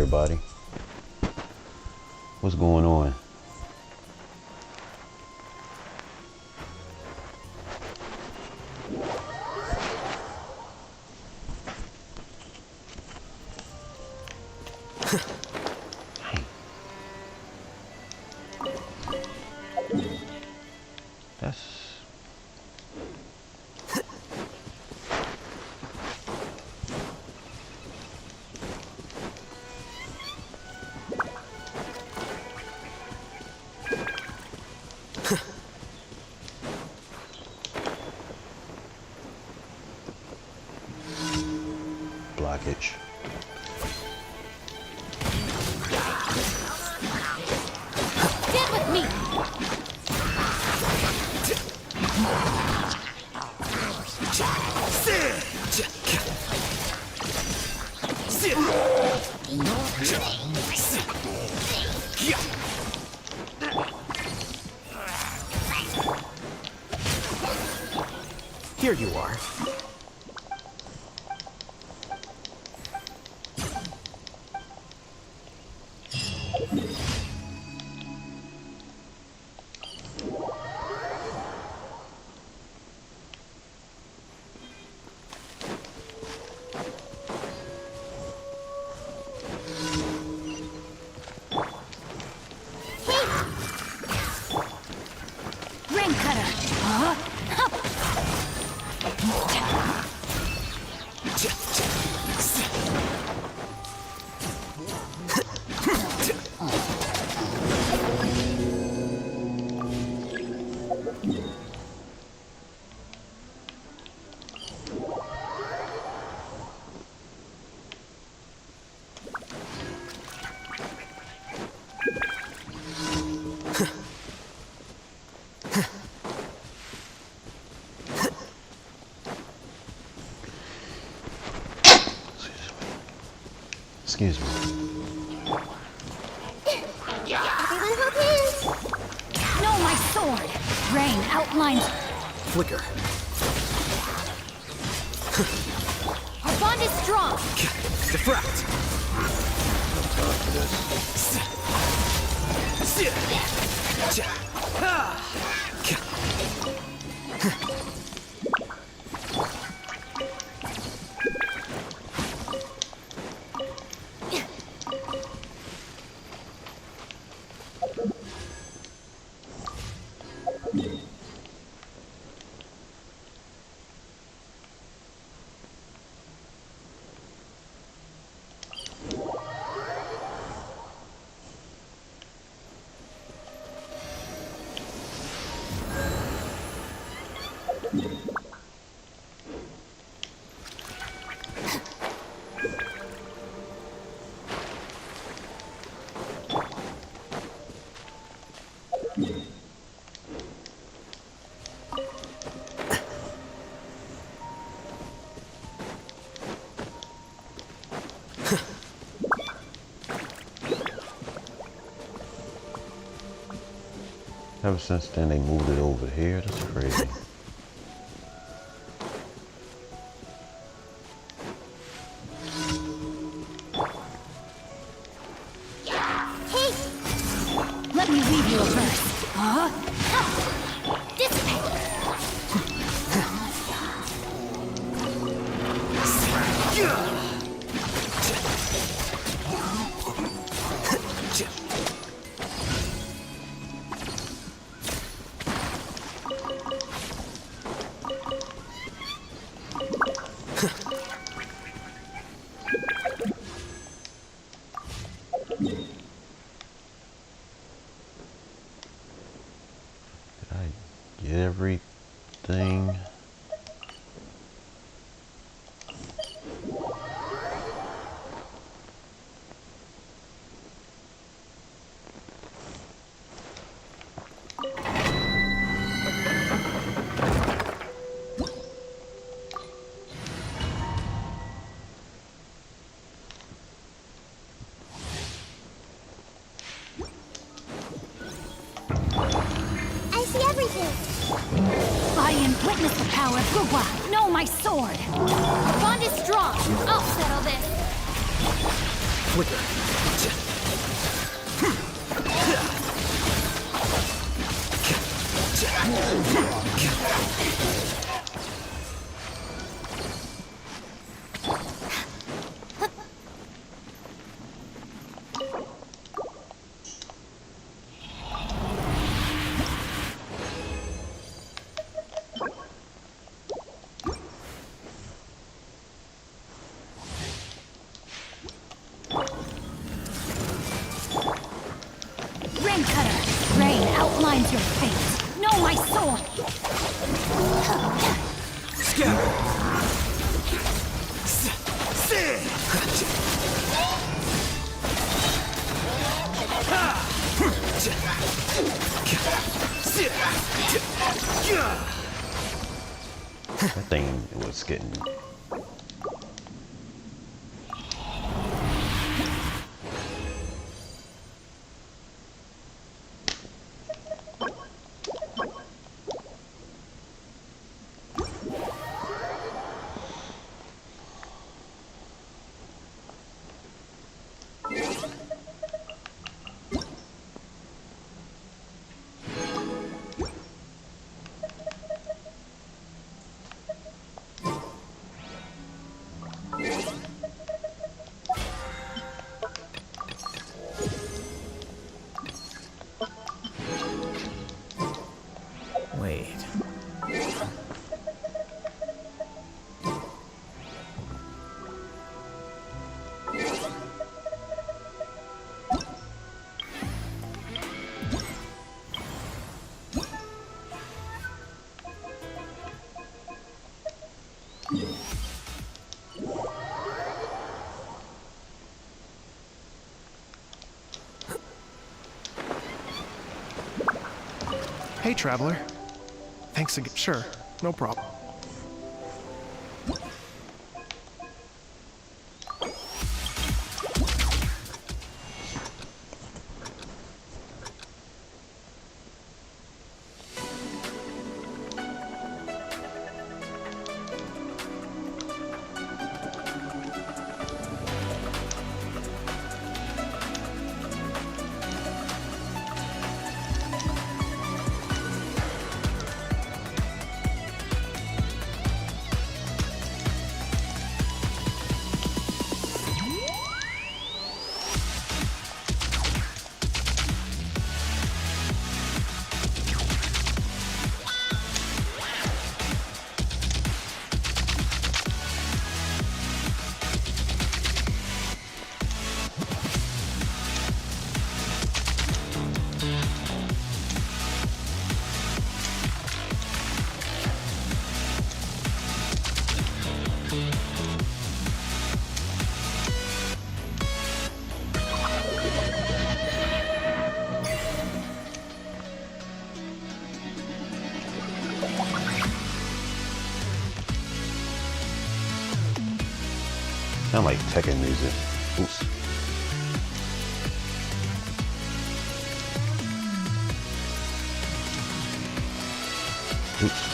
everybody. What's going on? Blockage. Get with me. Here you are. Excuse me. Everyone hold hands. No, my sword. Rain outlines. Flicker. Our bond is strong. Diffract. Ever since then, they moved it over here. That's crazy. Hey! Let me read you a verse. Dissipate! Get everything. Witness the power of Gugwa. No, my sword. Our bond is strong. I'll settle this. flicker. Rain cutter. Rain outlines your fate. Know my sword. Scatter. That thing was getting. Wait. Hey, traveler. Thanks again. Sure, no problem. Sound like Tekken music. Oops. Oops.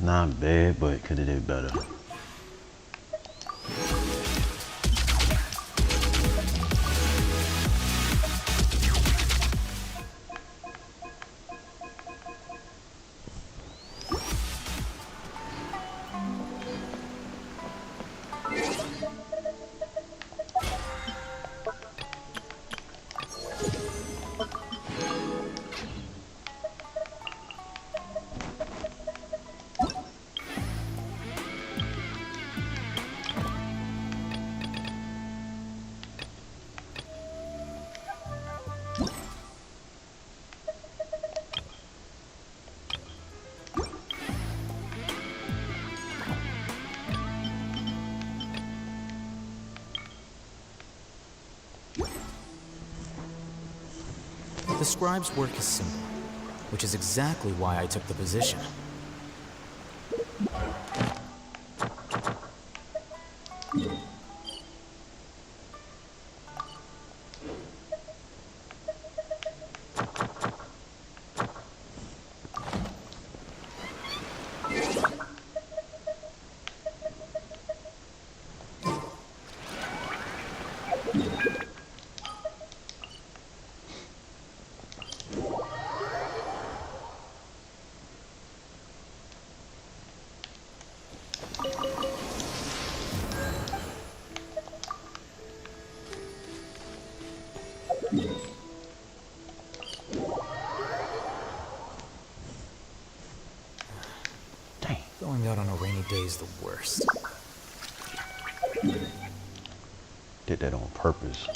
Not bad, but could have did better. scribe's work is simple, which is exactly why I took the position. Dang. Going out on a rainy day is the worst. Did that on purpose.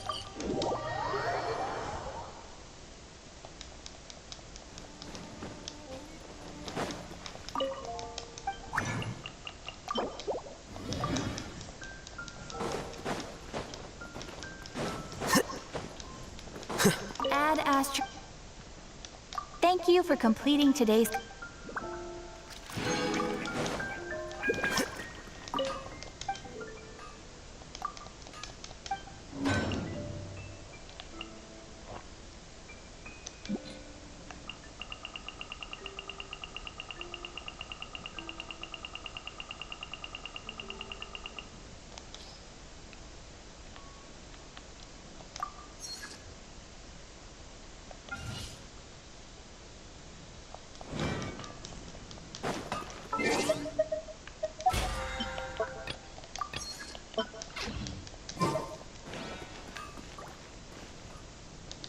Ad Astra. Thank you for completing today's.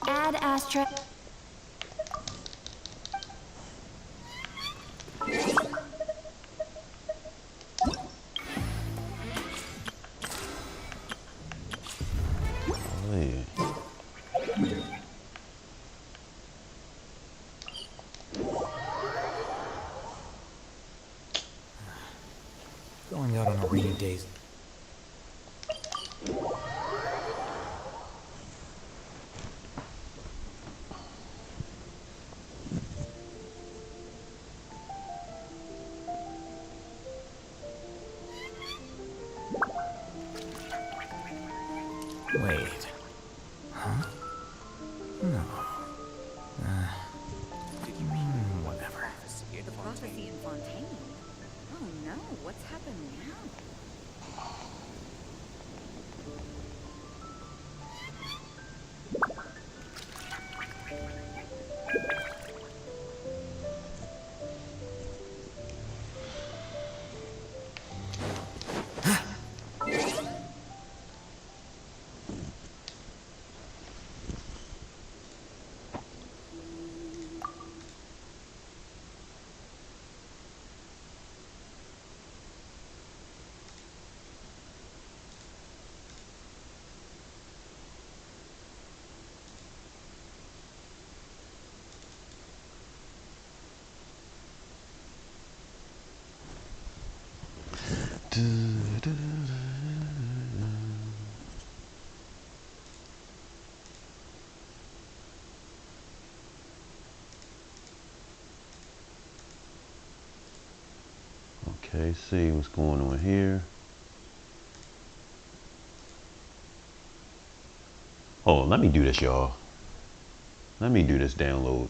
Ad Astra. Oh, yeah. Going out on a rainy day. Wait. Huh? No. Whatever. The prophecy in Fontaine. Oh no, what's happened now? Okay, see what's going on here. Oh, let me do this, y'all. Let me do this download.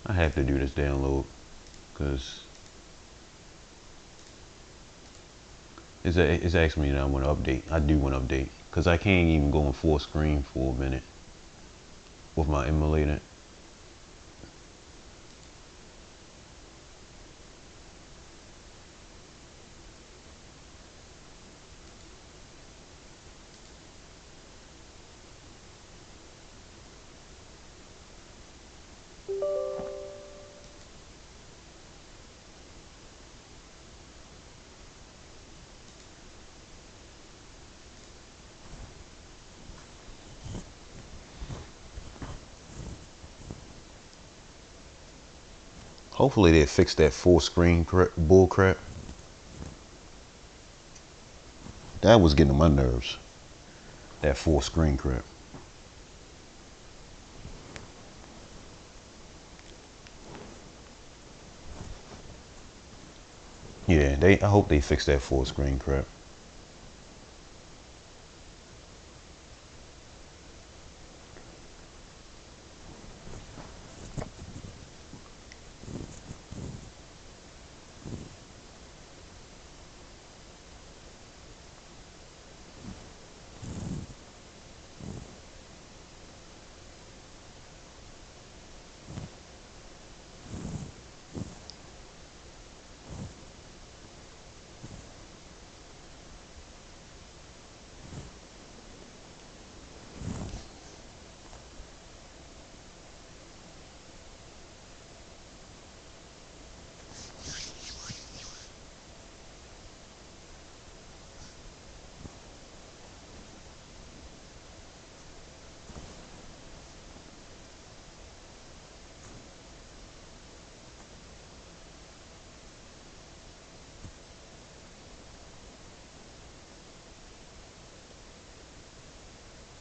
I have to do this download because it's asking me that I want to update. I do want to update because I can't even go in full screen for a minute with my emulator. Hopefully they fix that full screen bull crap. That was getting on my nerves. That full screen crap. Yeah, I hope they fix that full screen crap.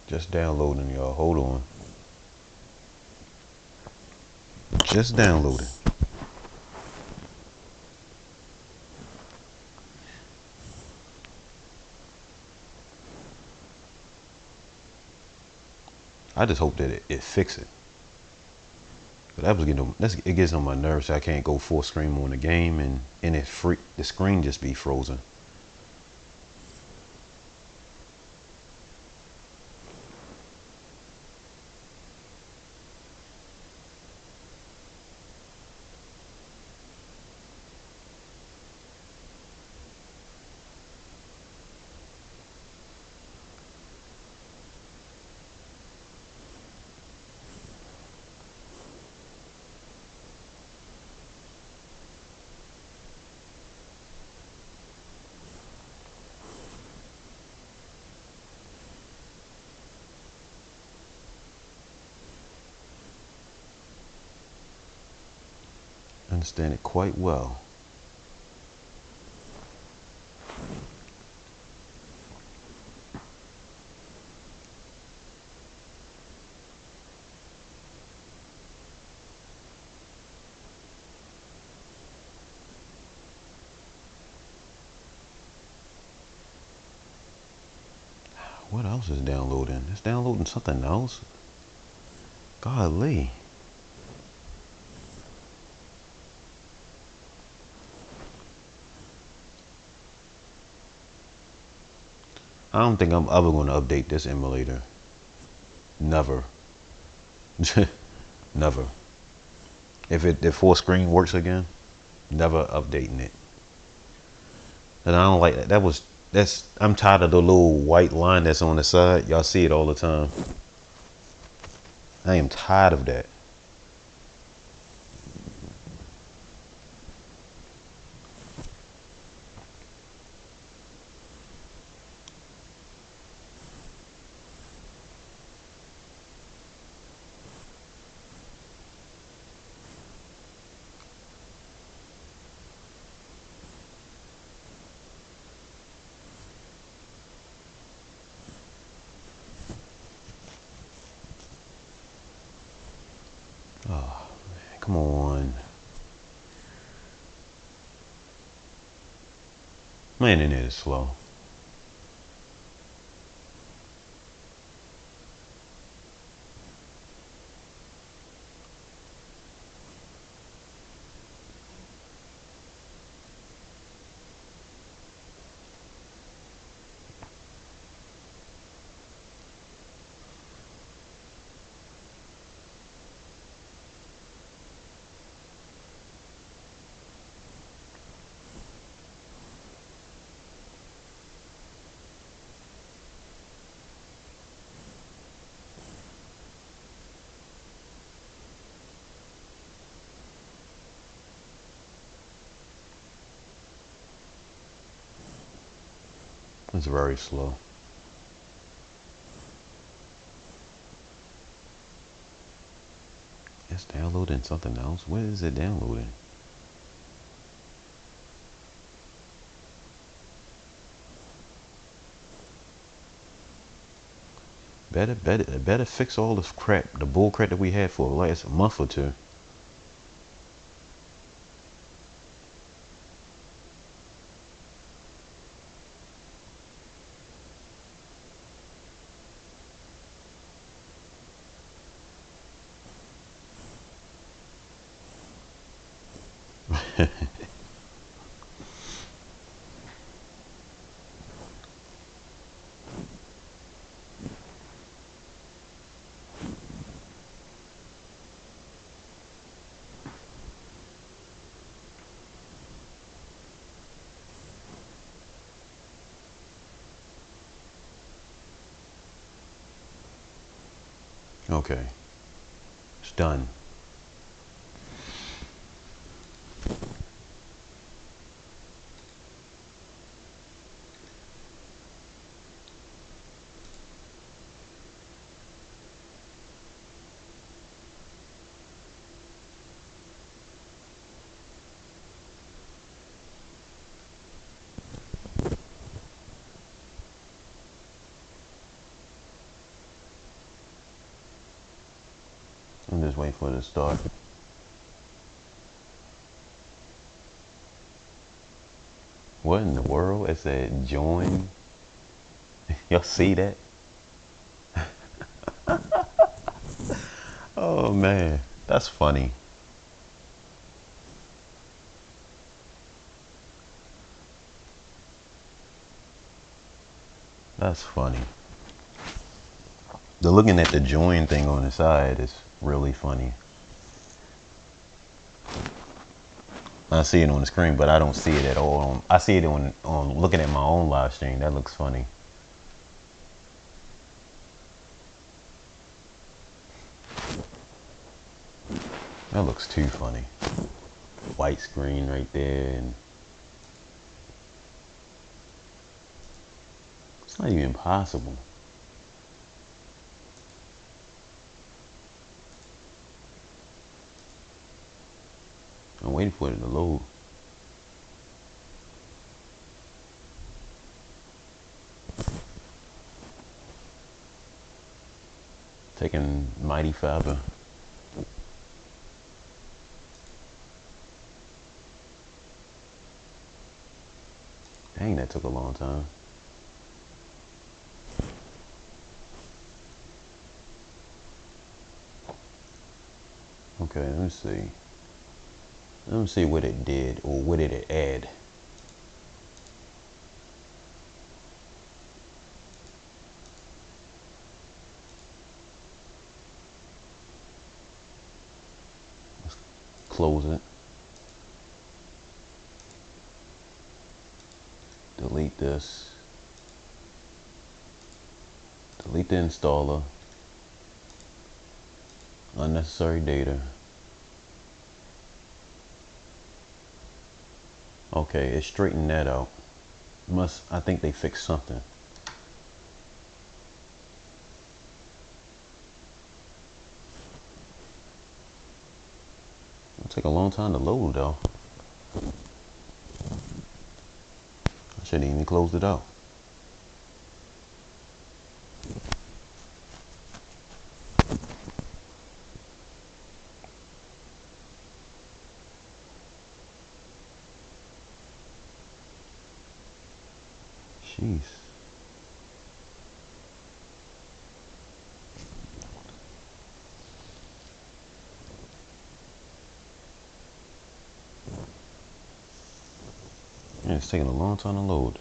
Just downloading, y'all. Hold on. Just downloading. I just hope that it fix it. But that was it gets on my nerves. So I can't go full screen on the game, and the screen just be frozen. Understand it quite well. What else is downloading? It's downloading something else. Golly. I don't think I'm ever going to update this emulator. Never. Never. If full screen works again, never updating it. And I don't like that. I'm tired of the little white line that's on the side. Y'all see it all the time. I am tired of that. Oh, man, come on. My internet is slow. It's very slow. It's downloading something else. What is it downloading? Better fix all this crap, the bull crap that we had for the last month or two. Okay, it's done. I'm just waiting for it to start. What in the world? It said join. Y'all see that? Oh man, that's funny. That's funny. The looking at the join thing on the side is really funny. I see it on the screen, but I don't see it at all. I see it on looking at my own live stream. That looks funny. That looks too funny. White screen right there, and it's not even possible. I'm waiting for it to load. Taking mighty fiber. Dang, that took a long time. Okay, let me see. Let me see what it did, or what did it add. Let's close it. Delete this. Delete the installer. Unnecessary data. Okay, it straightened that out. I think they fixed something. It'll take a long time to load though. I shouldn't even closed it out. Jeez. Yeah, it's taking a long time to load.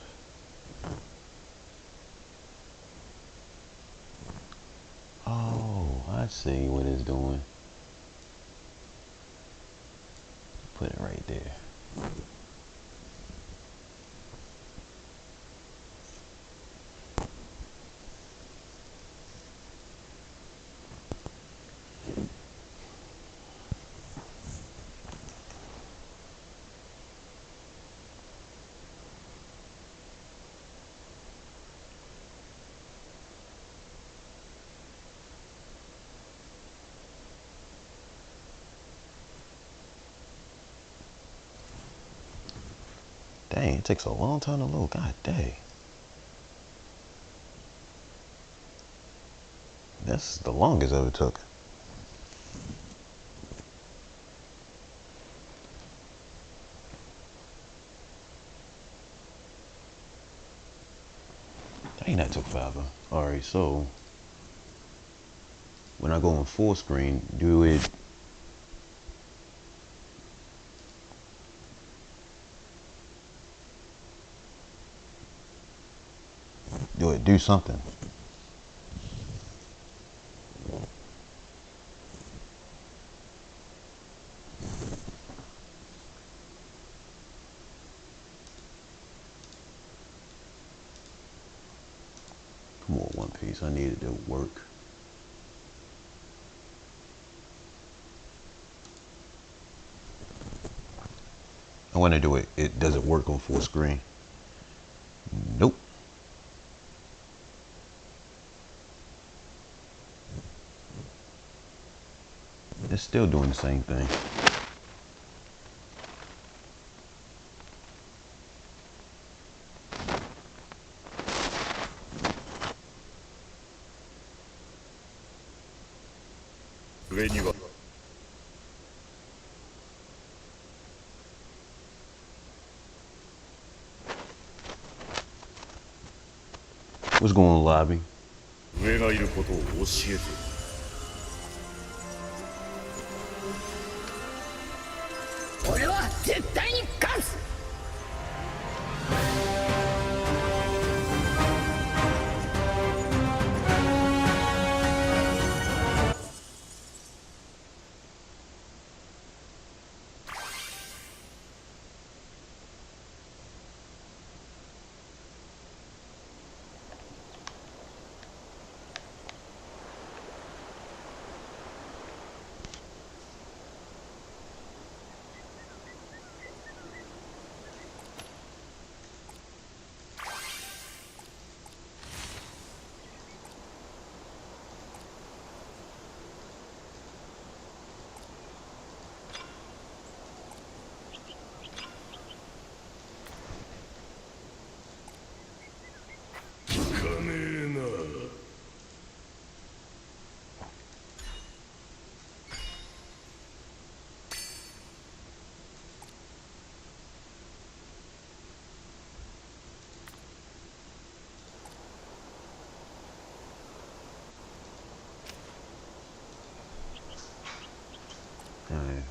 Oh, I see what it's doing. Put it right there. Dang, it takes a long time to load. God dang. That's the longest it ever took. Dang, that took forever. Alright, so when I go on full screen, do it do something. Come on, One Piece. I need it to work. I want to do it. It doesn't work on full screen. Nope. It's still doing the same thing. What's going on, lobby? 上がいることを教えて。俺は絶対に勝つ。Alright.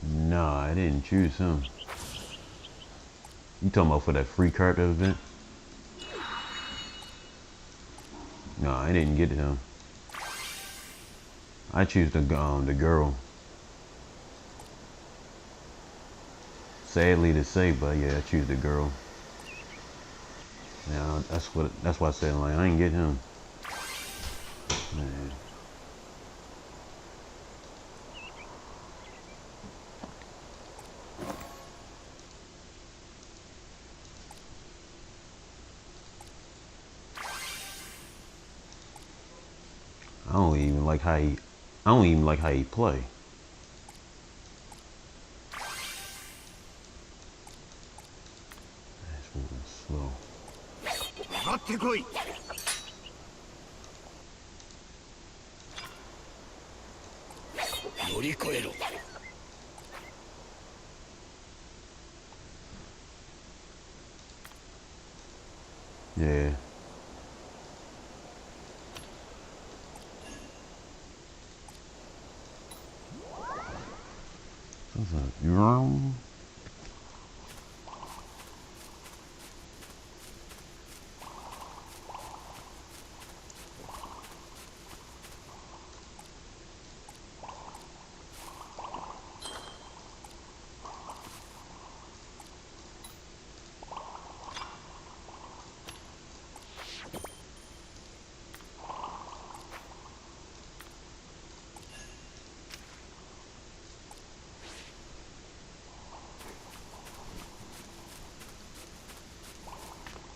Nah, I didn't choose him. You talking about for that free character event? No, I didn't get him. I choose the girl. Sadly to say, but yeah, I choose the girl. Yeah, that's why I said like I ain't get him. Man. I don't even like how he play. That's moving slow. 上がってこい。乗り越えろ。Yeah. What's that? You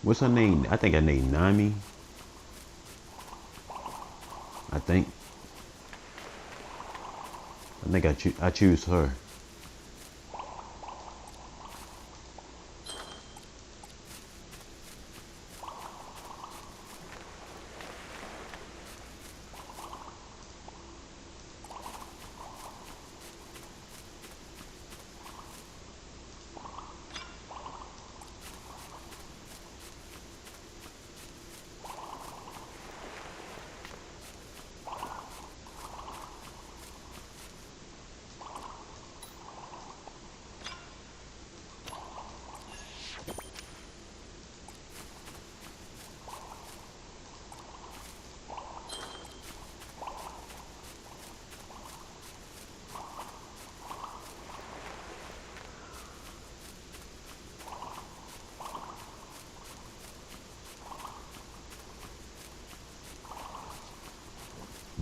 What's her name? I think her name Nami. I think I choose her.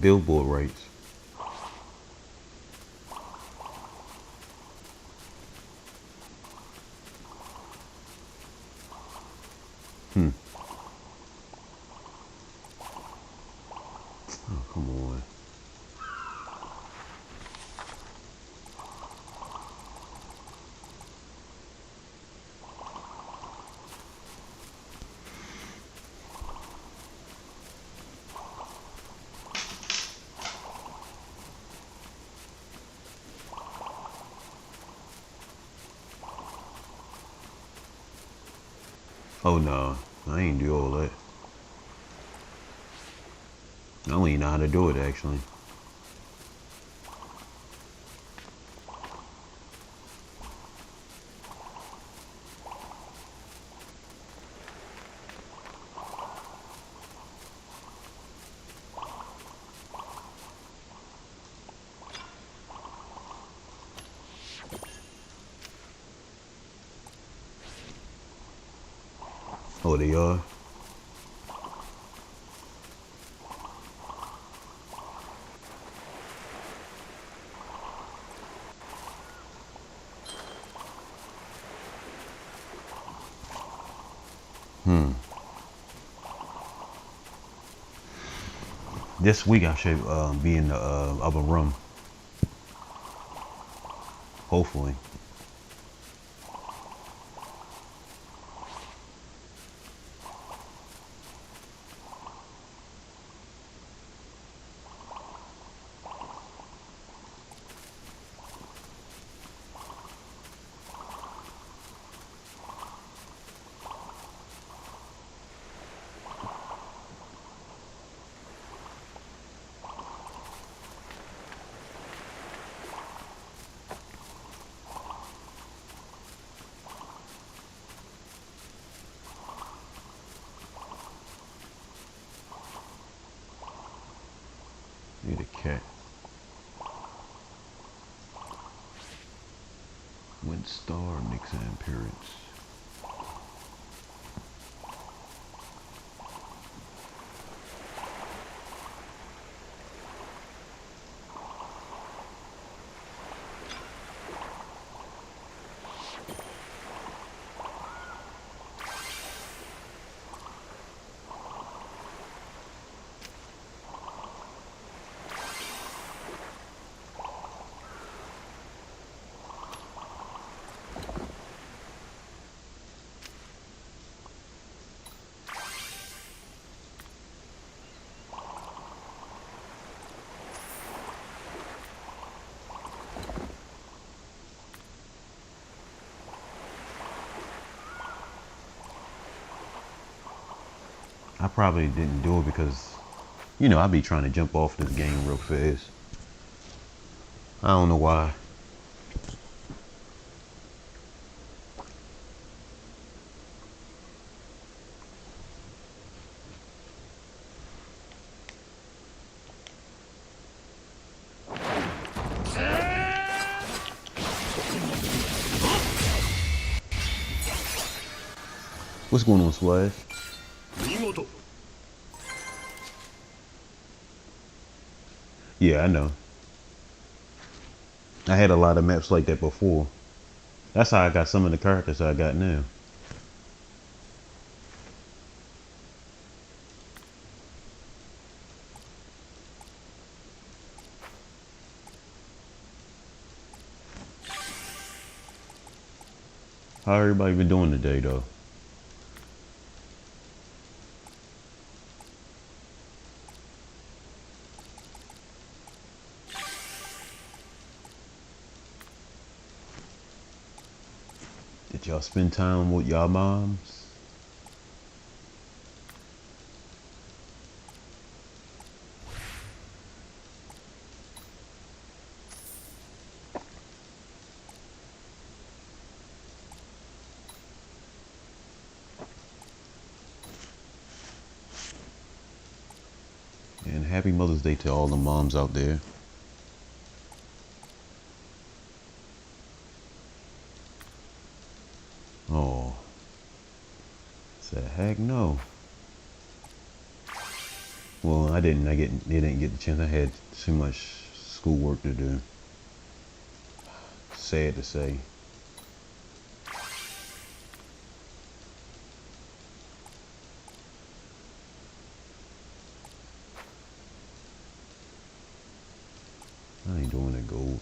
billboard rights. Oh, come on. Oh no, I ain't do all that. I don't even know how to do it actually. Oh, they are? This week I should be in the other room. Hopefully. Need a cat. Wind star makes an appearance. I probably didn't do it because, you know, I be trying to jump off this game real fast. I don't know why. What's going on, Splash? 見事 Yeah, I know. I had a lot of maps like that before. That's how I got some of the characters I got now. How everybody been doing today, though? Did y'all spend time with y'all moms? And happy Mother's Day to all the moms out there. Oh, said heck no. Well, I didn't. They didn't get the chance. I had too much schoolwork to do. Sad to say. I ain't doing that gold.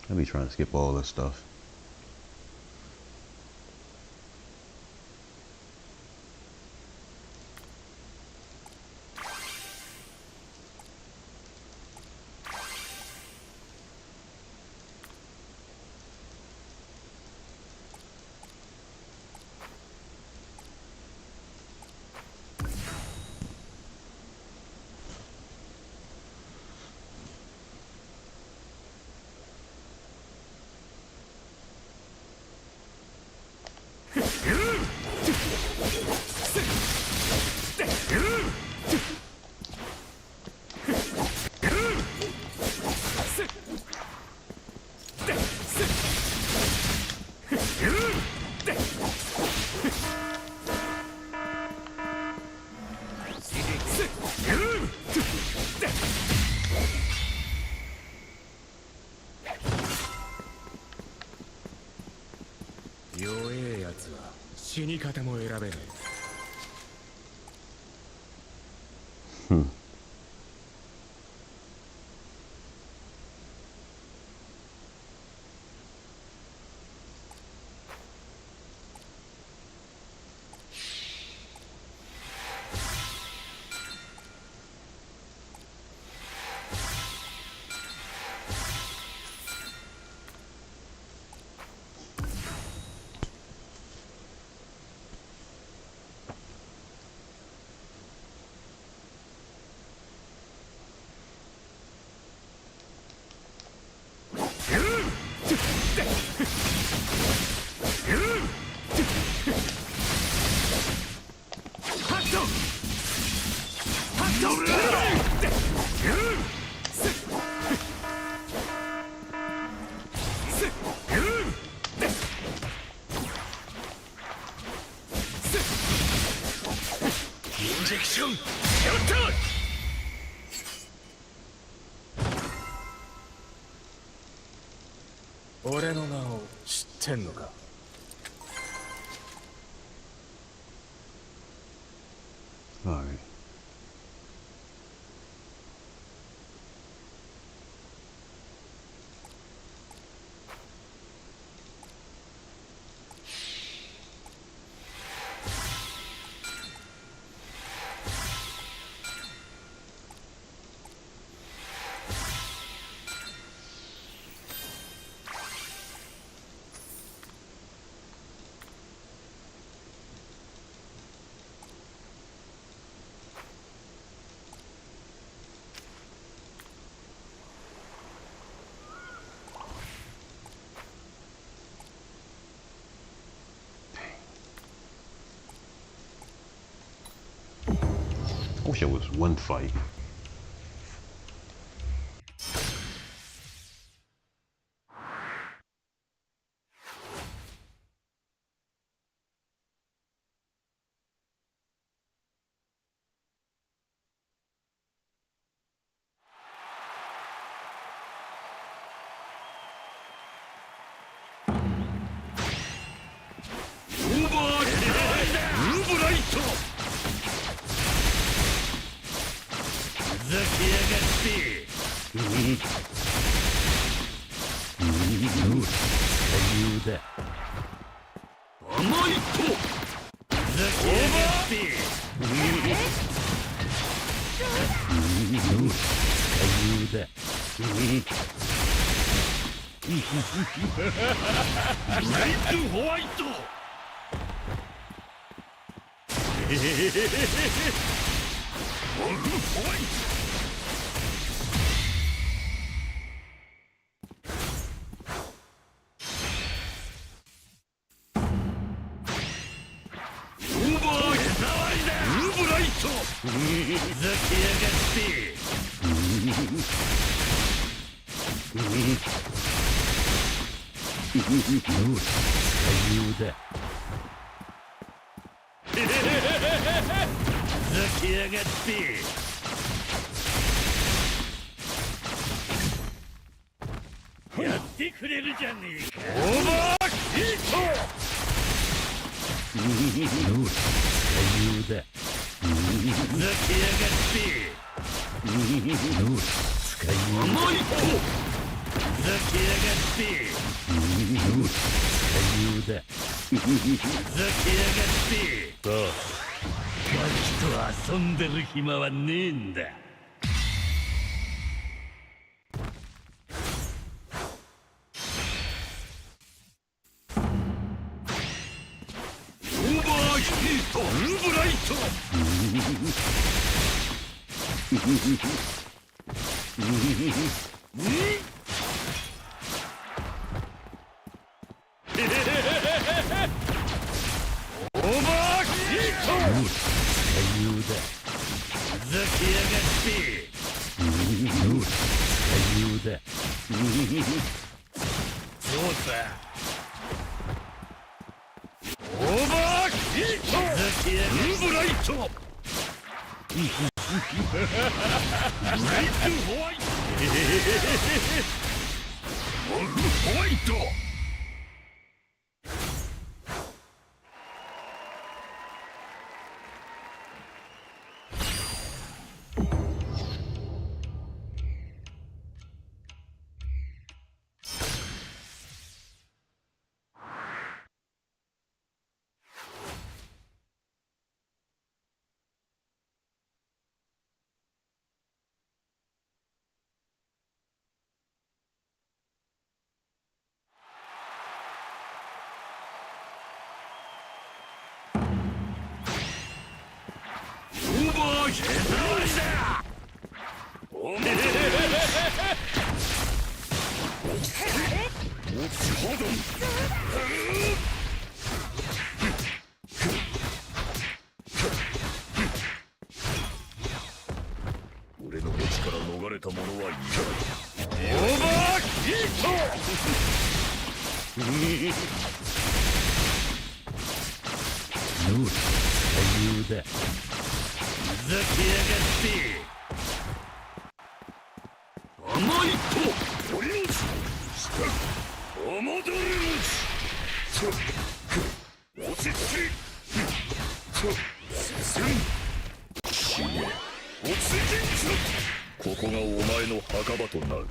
I be trying to skip all this stuff. All right. I wish it was one fight. 落ち着け。ここがお前の墓場となる。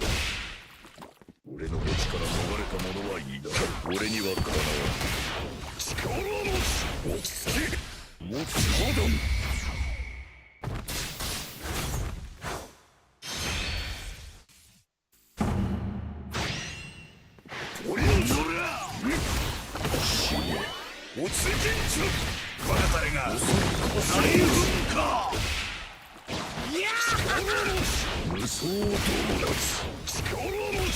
俺の墓地から逃れた者はいない。俺にはかなわん。力を持つ。落ち着け。持つほど。俺のそりゃ死ね。落ち着けんちゅバカタレが大噴火。いやー無双友達力を持つ。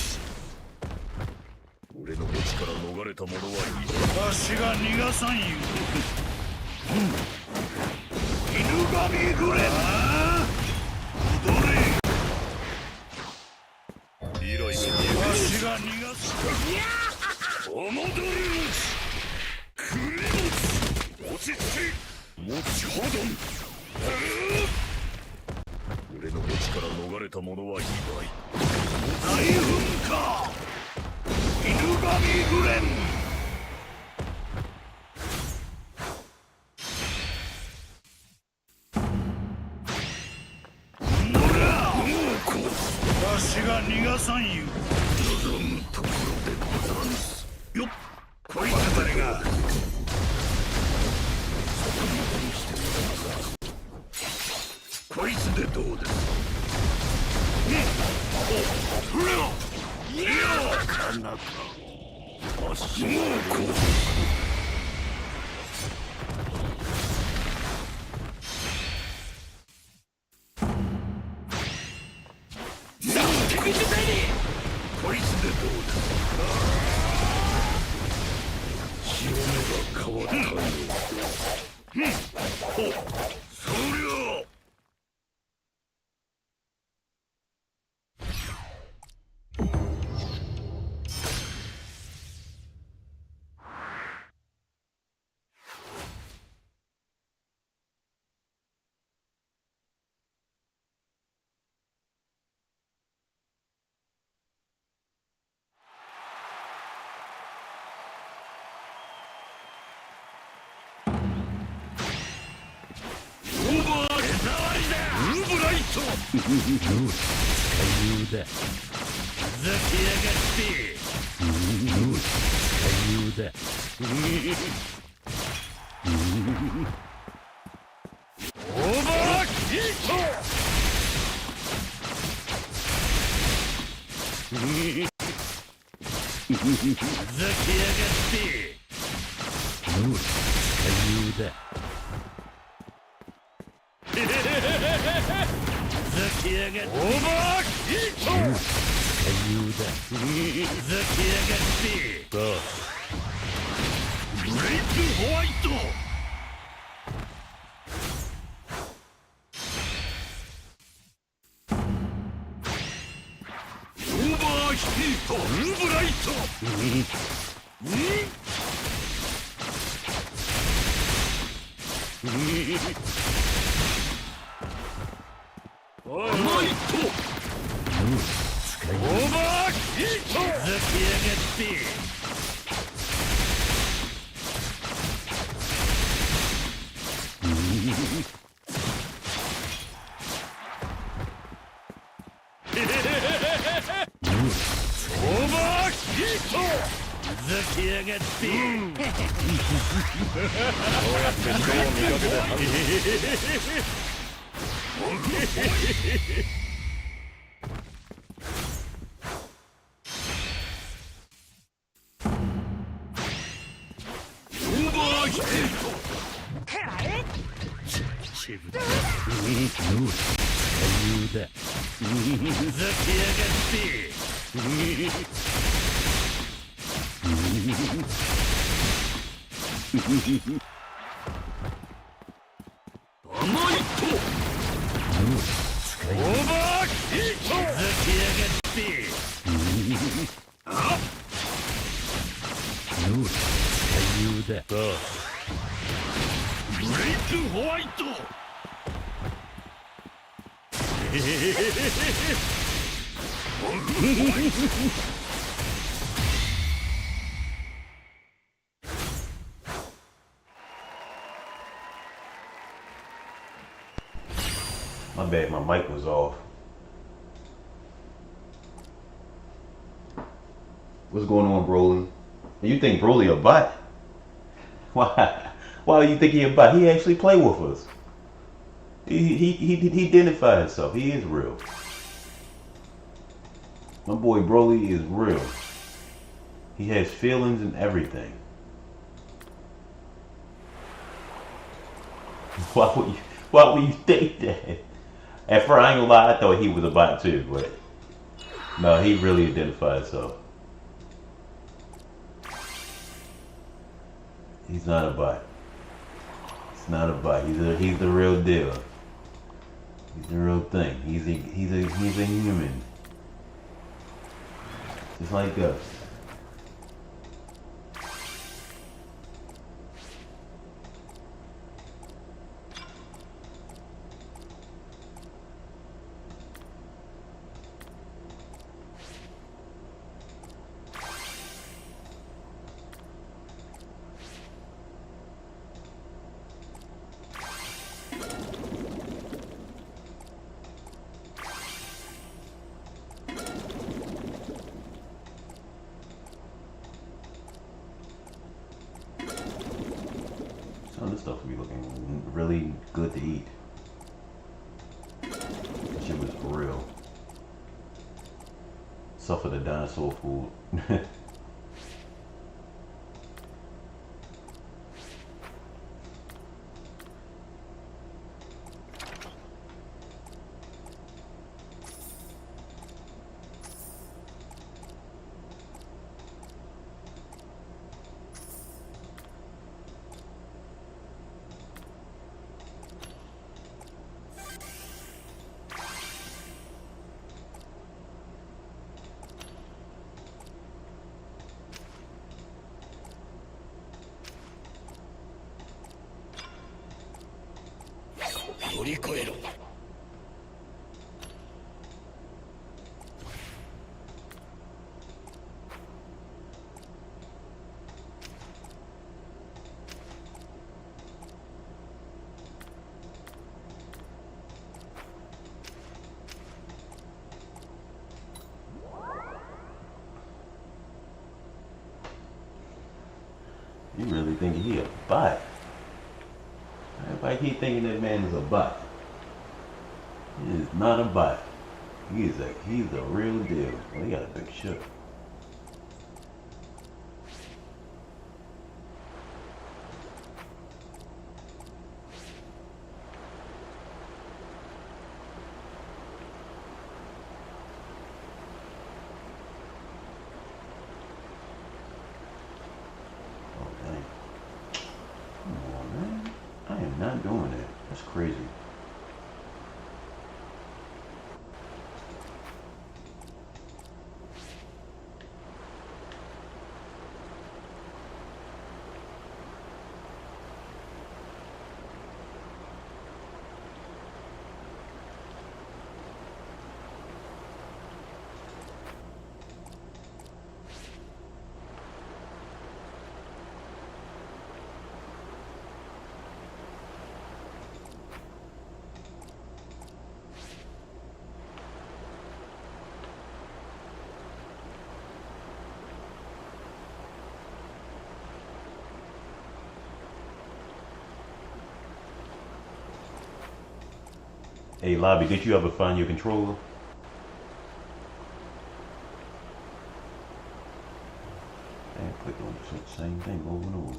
俺の墓地から逃れた者はいない。私が逃がさんよ。犬神グレン踊れ。以来私が逃がすか。お戻り持ちくれ持つ。落ち着け。持ちほどん。俺の墓地から逃れた者はいない。大噴火犬神グレン。私が逃がさんよ。望むところでござんすよっ。こいつ誰がこいつでどうです。おふれよ。いやなかなか足もこうこいつでどうです。潮目が変わったよ。おそりゃ余裕だ。ふざけやがって。余裕だ。オーバーヒート。ふざけやがって。余裕だ。ふざけやがって。オーバーヒート。余裕だ。ふざけやがって。ブレイクホワイト。オーバーヒート。ウンブライト。おいマイト。オーバーヒート。ふざけやがって。オーバーヒート。ふざけやがって。そうやって人を見かけてはる。オーバーヒート。チブだ。余裕だ。ふざけやがって。甘いと。オーバーヒート。ふざけやがって。あっ余裕だ。ブレイクホワイト。My bad, my mic was off. What's going on, Broly? You think Broly a bot? Why? Why do you think he a bot? He actually play with us. He identified himself. He is real. My boy Broly is real. He has feelings and everything. Why would you think that? At first, I ain't gonna lie, I thought he was a bot too, but no, he really identified himself. He's not a bot. He's not a bot. He's the real deal. He's the real thing. He's a human, just like us. Some of this stuff will be looking really good to eat. That shit was for real. Suffer the dinosaur food. You really think he a bot? Everybody keep thinking that man is a bot. He is not a bot. He's the real deal. Well, he got a big ship. Not doing that. That's crazy. Hey, Lobby, did you ever find your controller? And click on the same thing over and over.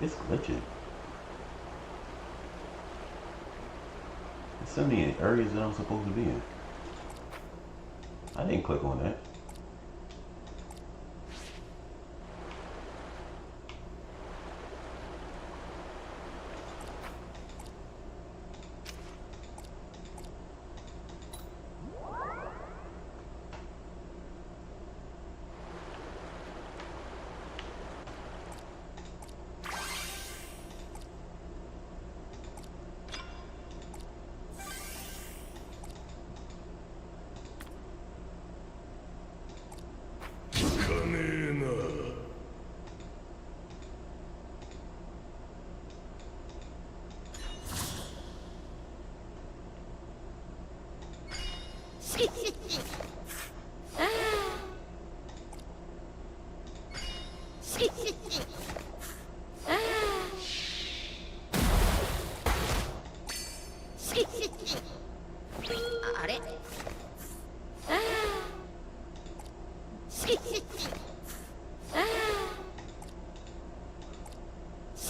It's glitching. There's so many areas that I'm supposed to be in. I didn't click on that.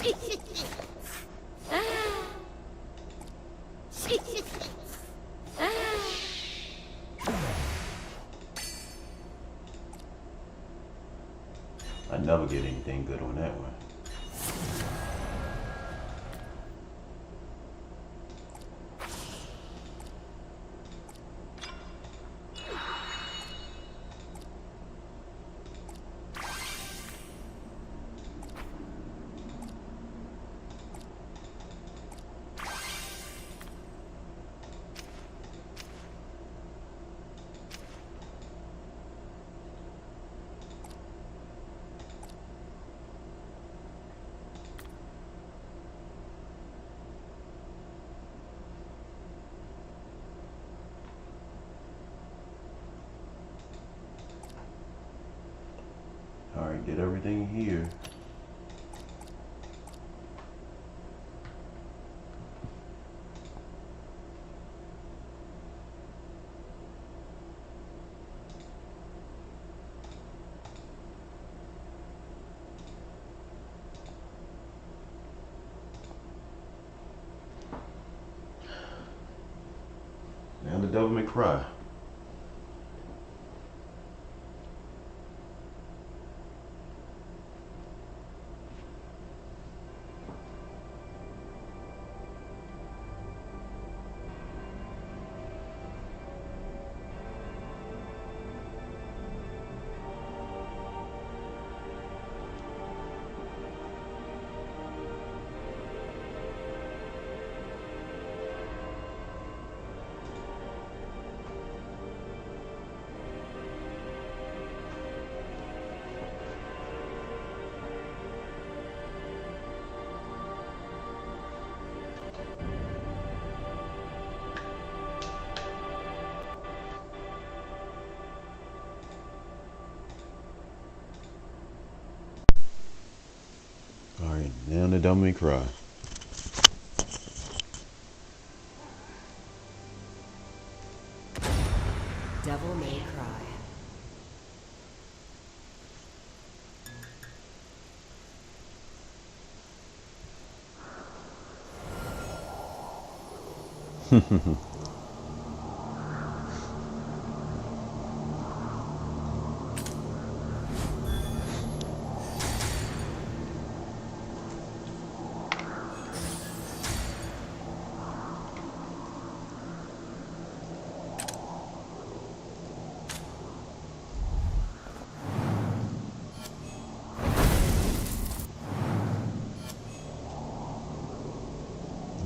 I never get anything good on that one. All right, get everything here. Now the devil may cry. All right, now the devil may cry. Devil may cry.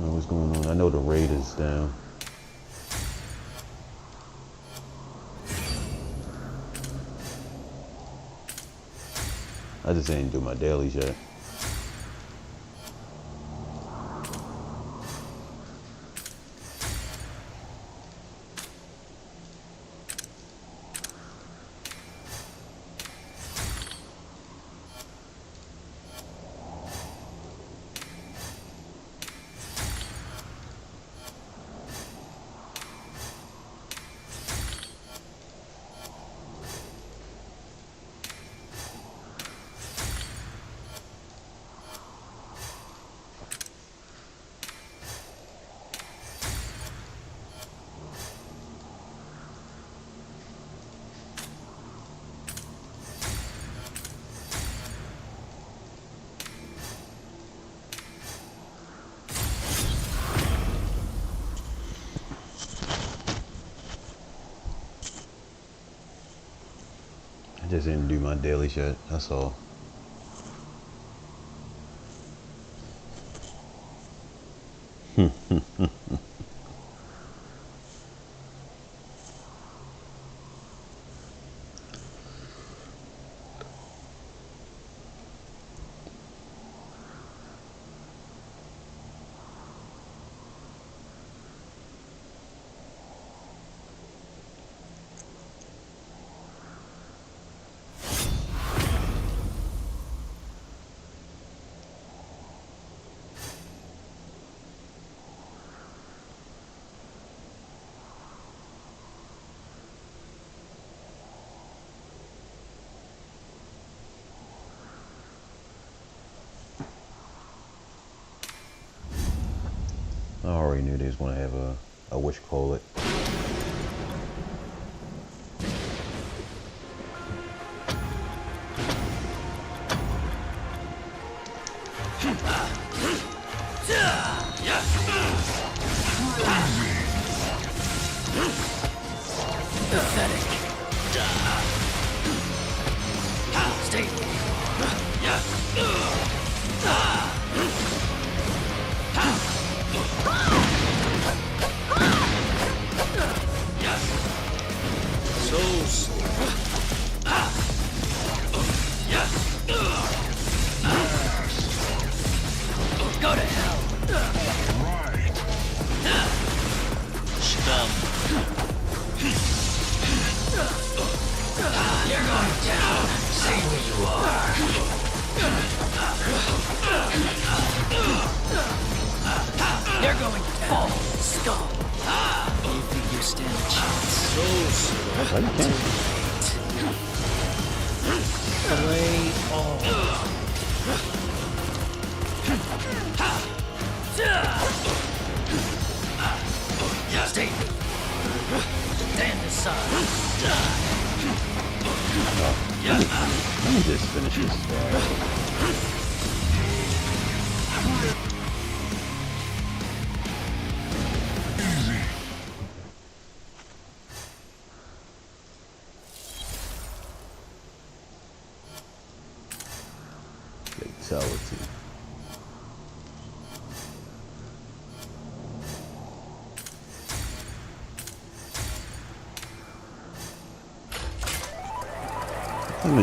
What's going on? I know the raid is down. I just ain't do my dailies yet. I just didn't do my dailies yet, that's all. already knew they was gonna have a what you call it. Let me just finish this guy. Fatality.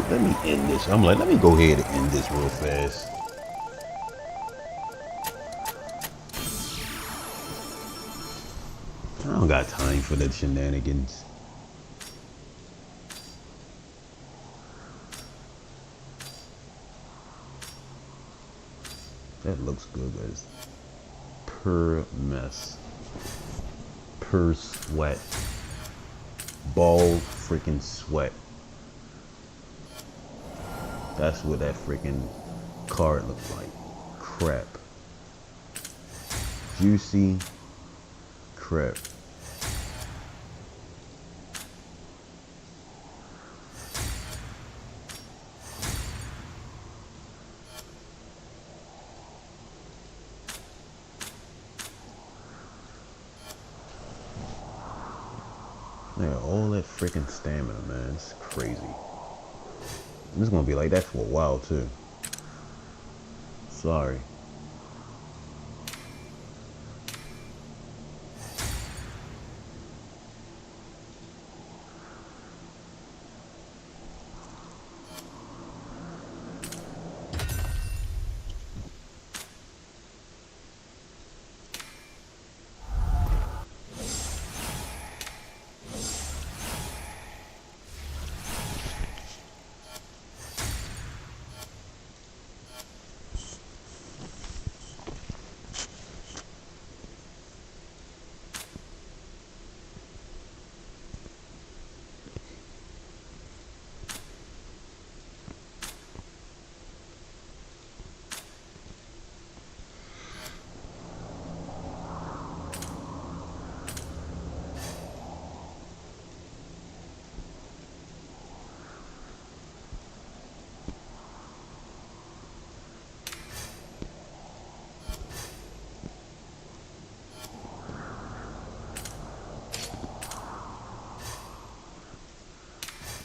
Let me end this. I'm like, let me go ahead and end this real fast. I don't got time for that shenanigans. That looks good, guys. Per mess. Per sweat. Ball freaking sweat. That's what that freaking card looks like. Crap. Juicy crap. Yeah, all that freaking stamina, man. It's crazy. It's gonna be like that for a while too. Sorry.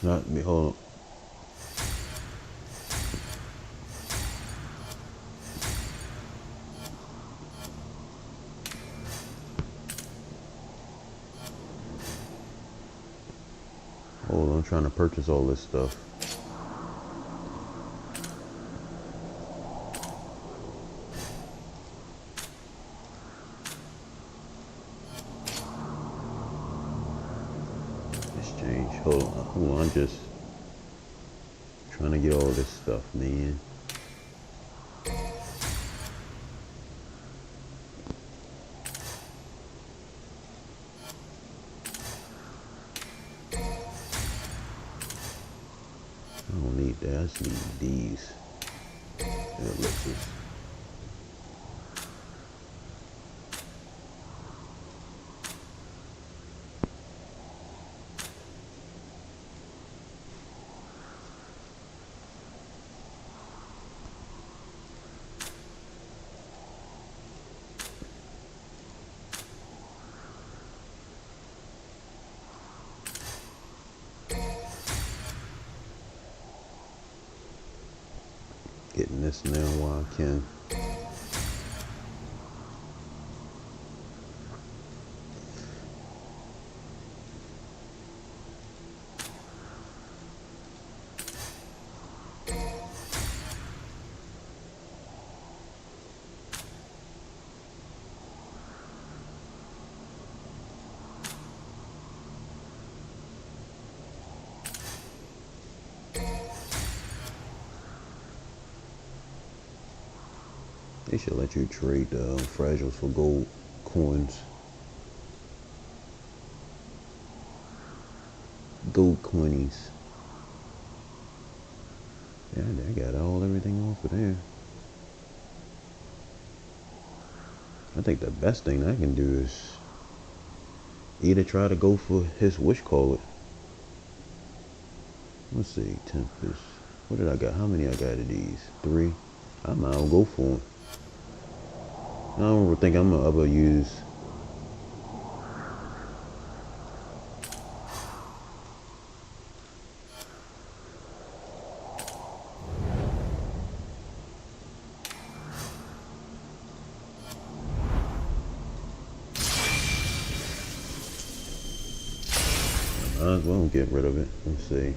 Not me, hold on. Hold on, I'm trying to purchase all this stuff. Exchange. Hold on, I'm just trying to get all this stuff, man. I don't need that. I just need these. Ellipses. this now while I can. They should let you trade fragiles for gold coins. Gold coinies. Yeah, I got everything off of there. I think the best thing I can do is either try to go for his wishcaller. Let's see, Tempest. What did I got? How many I got of these? 3. I might as well go for him. I don't think I'm gonna ever use. I might as well get rid of it. Let's see.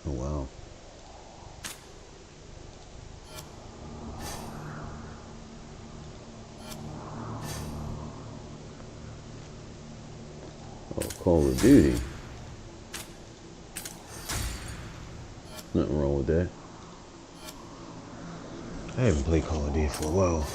Oh wow. Oh, Call of Duty. Nothing wrong with that. I haven't played Call of Duty for a while.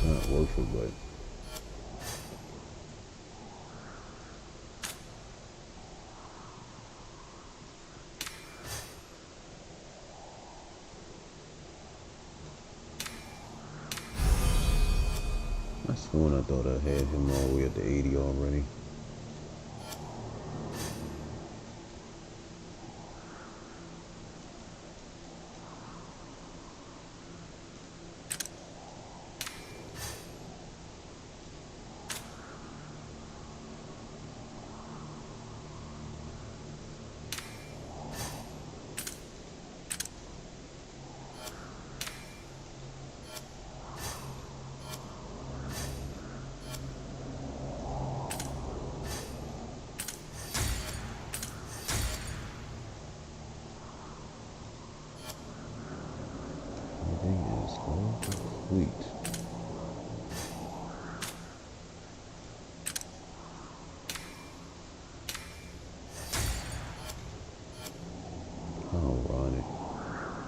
Not worth it, but I sworn I thought I had him all the way up to 80 already. All complete. Oh, Ronnie.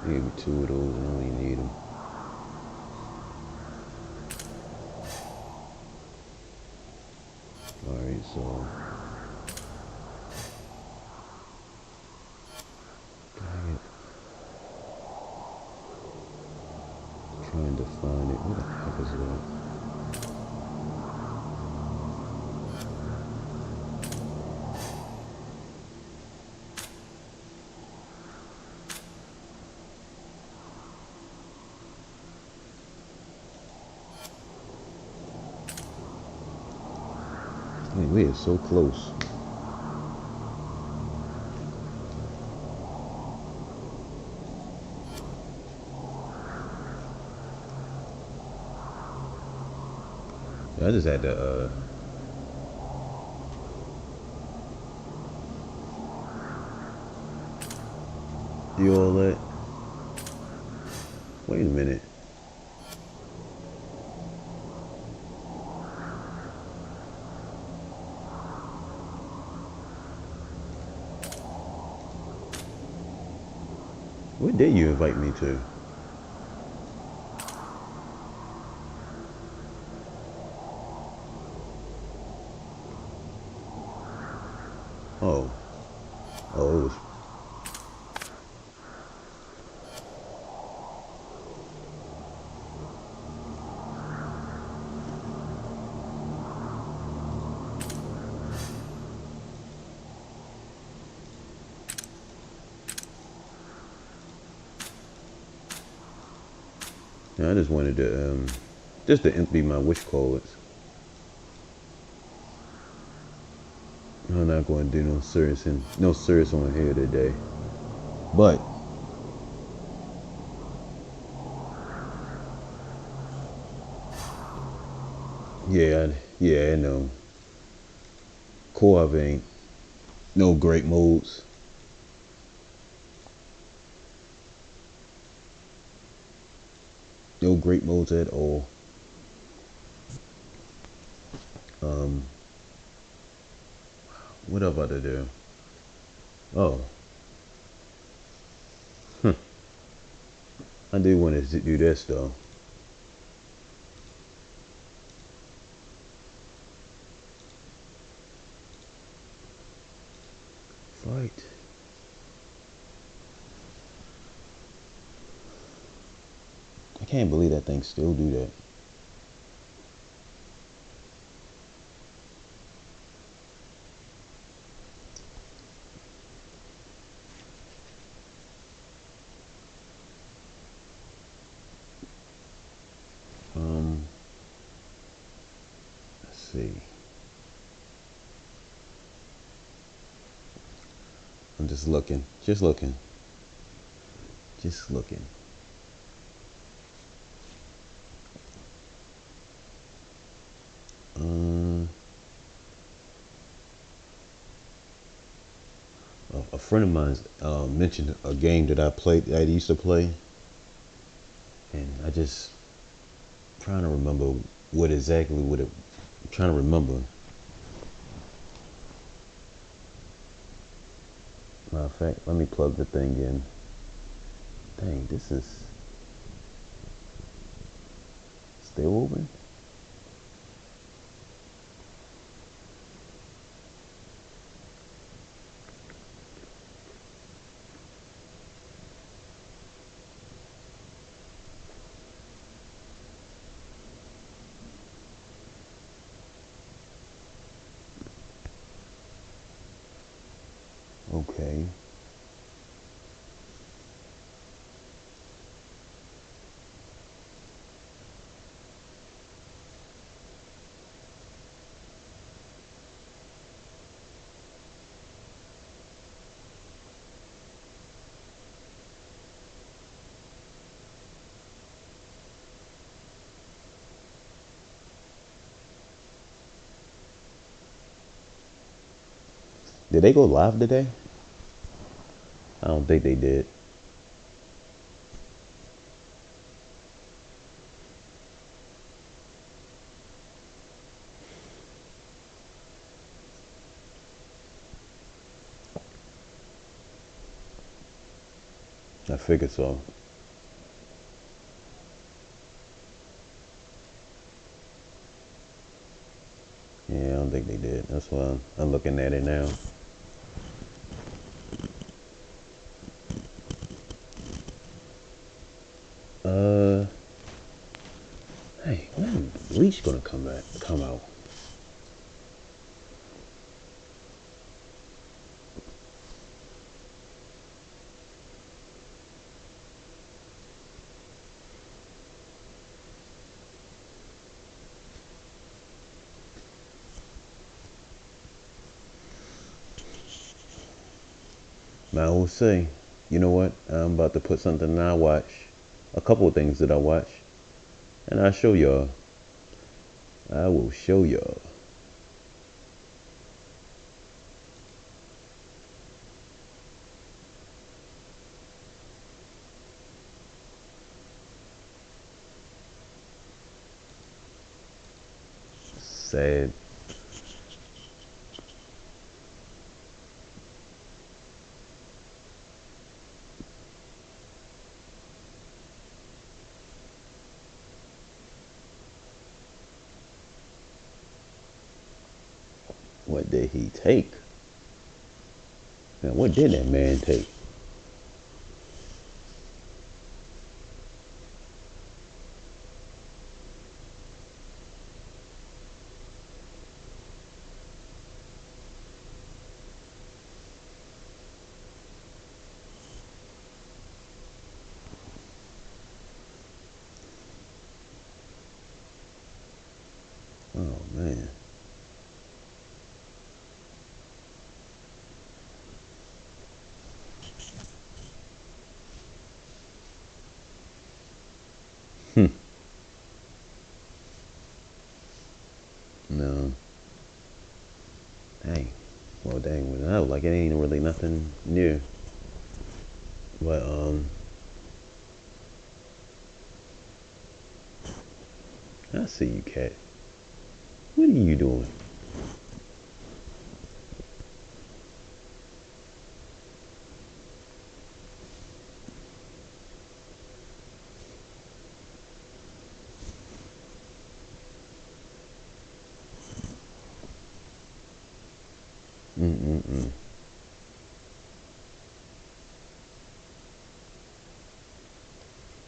They gave me 2 of those and I don't even need them. Alright, so. Dang it. Trying to find it. What the heck is that? Man, we are so close. I just had to do all that. Wait a minute. What did you invite me to? Oh. Oh, it was. I just wanted to, just to empty my wish cards. I'm not going to do no serious on here today. But yeah, I know. Co-op ain't no great modes. No great modes at all. What am I about to do? Oh, I do want to do this though. Fight. I can't believe that thing still do that. Let's see. I'm just looking. Just looking. Just looking. A friend of mine mentioned a game that I used to play, and I just trying to remember what exactly what it. I'm trying to remember. Matter of fact, let me plug the thing in. Dang, this is still open. Okay. Did they go live today? I don't think they did. I figured so. Yeah, I don't think they did. That's why I'm looking at it now. Hey, when Bleach gonna come out? I will say, you know what? I'm about to put something that I watch, a couple of things that I watch, and I'll show y'all. I will show y'all. Sad. What did he take? Now, what did that man take? Oh, man. No. Dang. Well, dang. No, like it ain't really nothing new. But I see you, cat. What are you doing?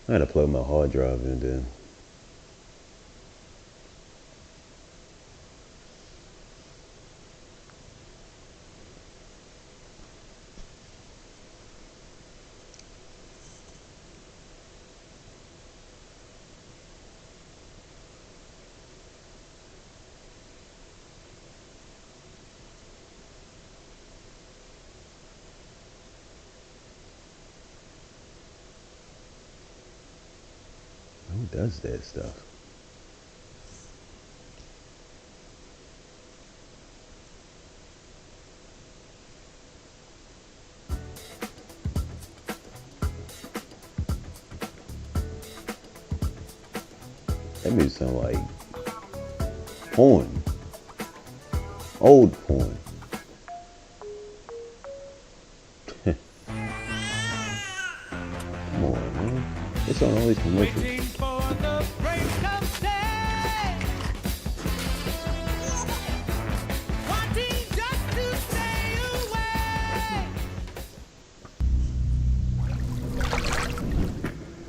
I had to plug my hard drive in there. Who does that stuff? That music sound like porn. Old porn. Come on, man. It's on all these commercials.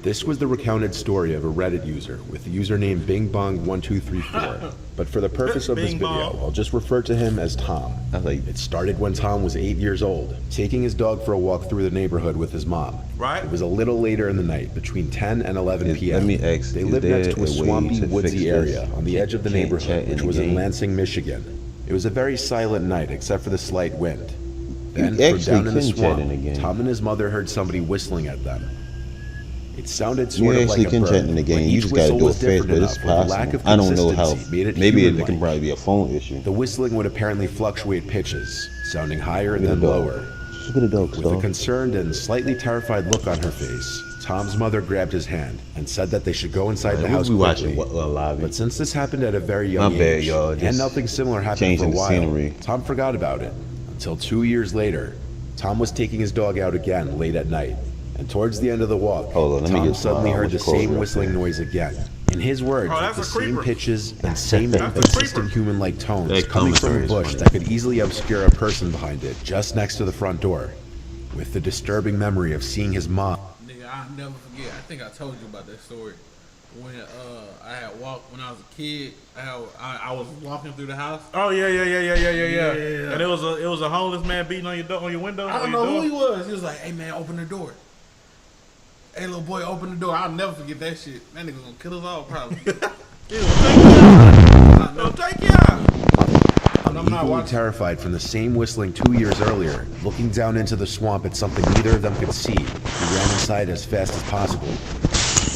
This was the recounted story of a Reddit user with the username BingBong1234. But for the purpose of this video, I'll just refer to him as Tom. It started when Tom was 8 years old, taking his dog for a walk through the neighborhood with his mom. Right. It was a little later in the night, between 10 and 11 p.m. Let me ask, they lived next to a swampy, woodsy area on the edge of the neighborhood, which was in Lansing, Michigan. It was a very silent night, except for the slight wind. Then, from down in the swamp, Tom and his mother heard somebody whistling at them. It sounded sort of like a bird, in the game. You just gotta do it fast, but it's possible. I don't know how. Maybe it can probably be a phone issue. The whistling would apparently fluctuate pitches, sounding higher and then lower. Look at the dog. With a concerned and slightly terrified look on her face, Tom's mother grabbed his hand and said that they should go inside the house quickly. But since this happened at a very young age, and nothing similar happened for a while, Tom forgot about it. Until 2 years later, Tom was taking his dog out again late at night, And towards the end of the walk, Hold on, let me Tom get suddenly heard what the you call it same right whistling there. noise again. In his words, Oh, with that's the a same creeper. pitches and same That's a inconsistent creeper. human-like tones That coming from a commentary is bush funny. that could easily obscure a person behind it, just next to the front door. With the disturbing memory of seeing his mom. Nigga, I'll never forget. I think I told you about that story. When I had walked when I was a kid, I was walking through the house. Oh yeah. Yeah. And it was a homeless man beating on your door, on your window. I don't know who he was. He was like, "Hey man, open the door." Hey little boy, open the door. I'll never forget that shit. That nigga gonna kill us all probably. He'll take you out. I'm not Equally watching. terrified from the same whistling 2 years earlier, looking down into the swamp at something neither of them could see, he ran inside as fast as possible.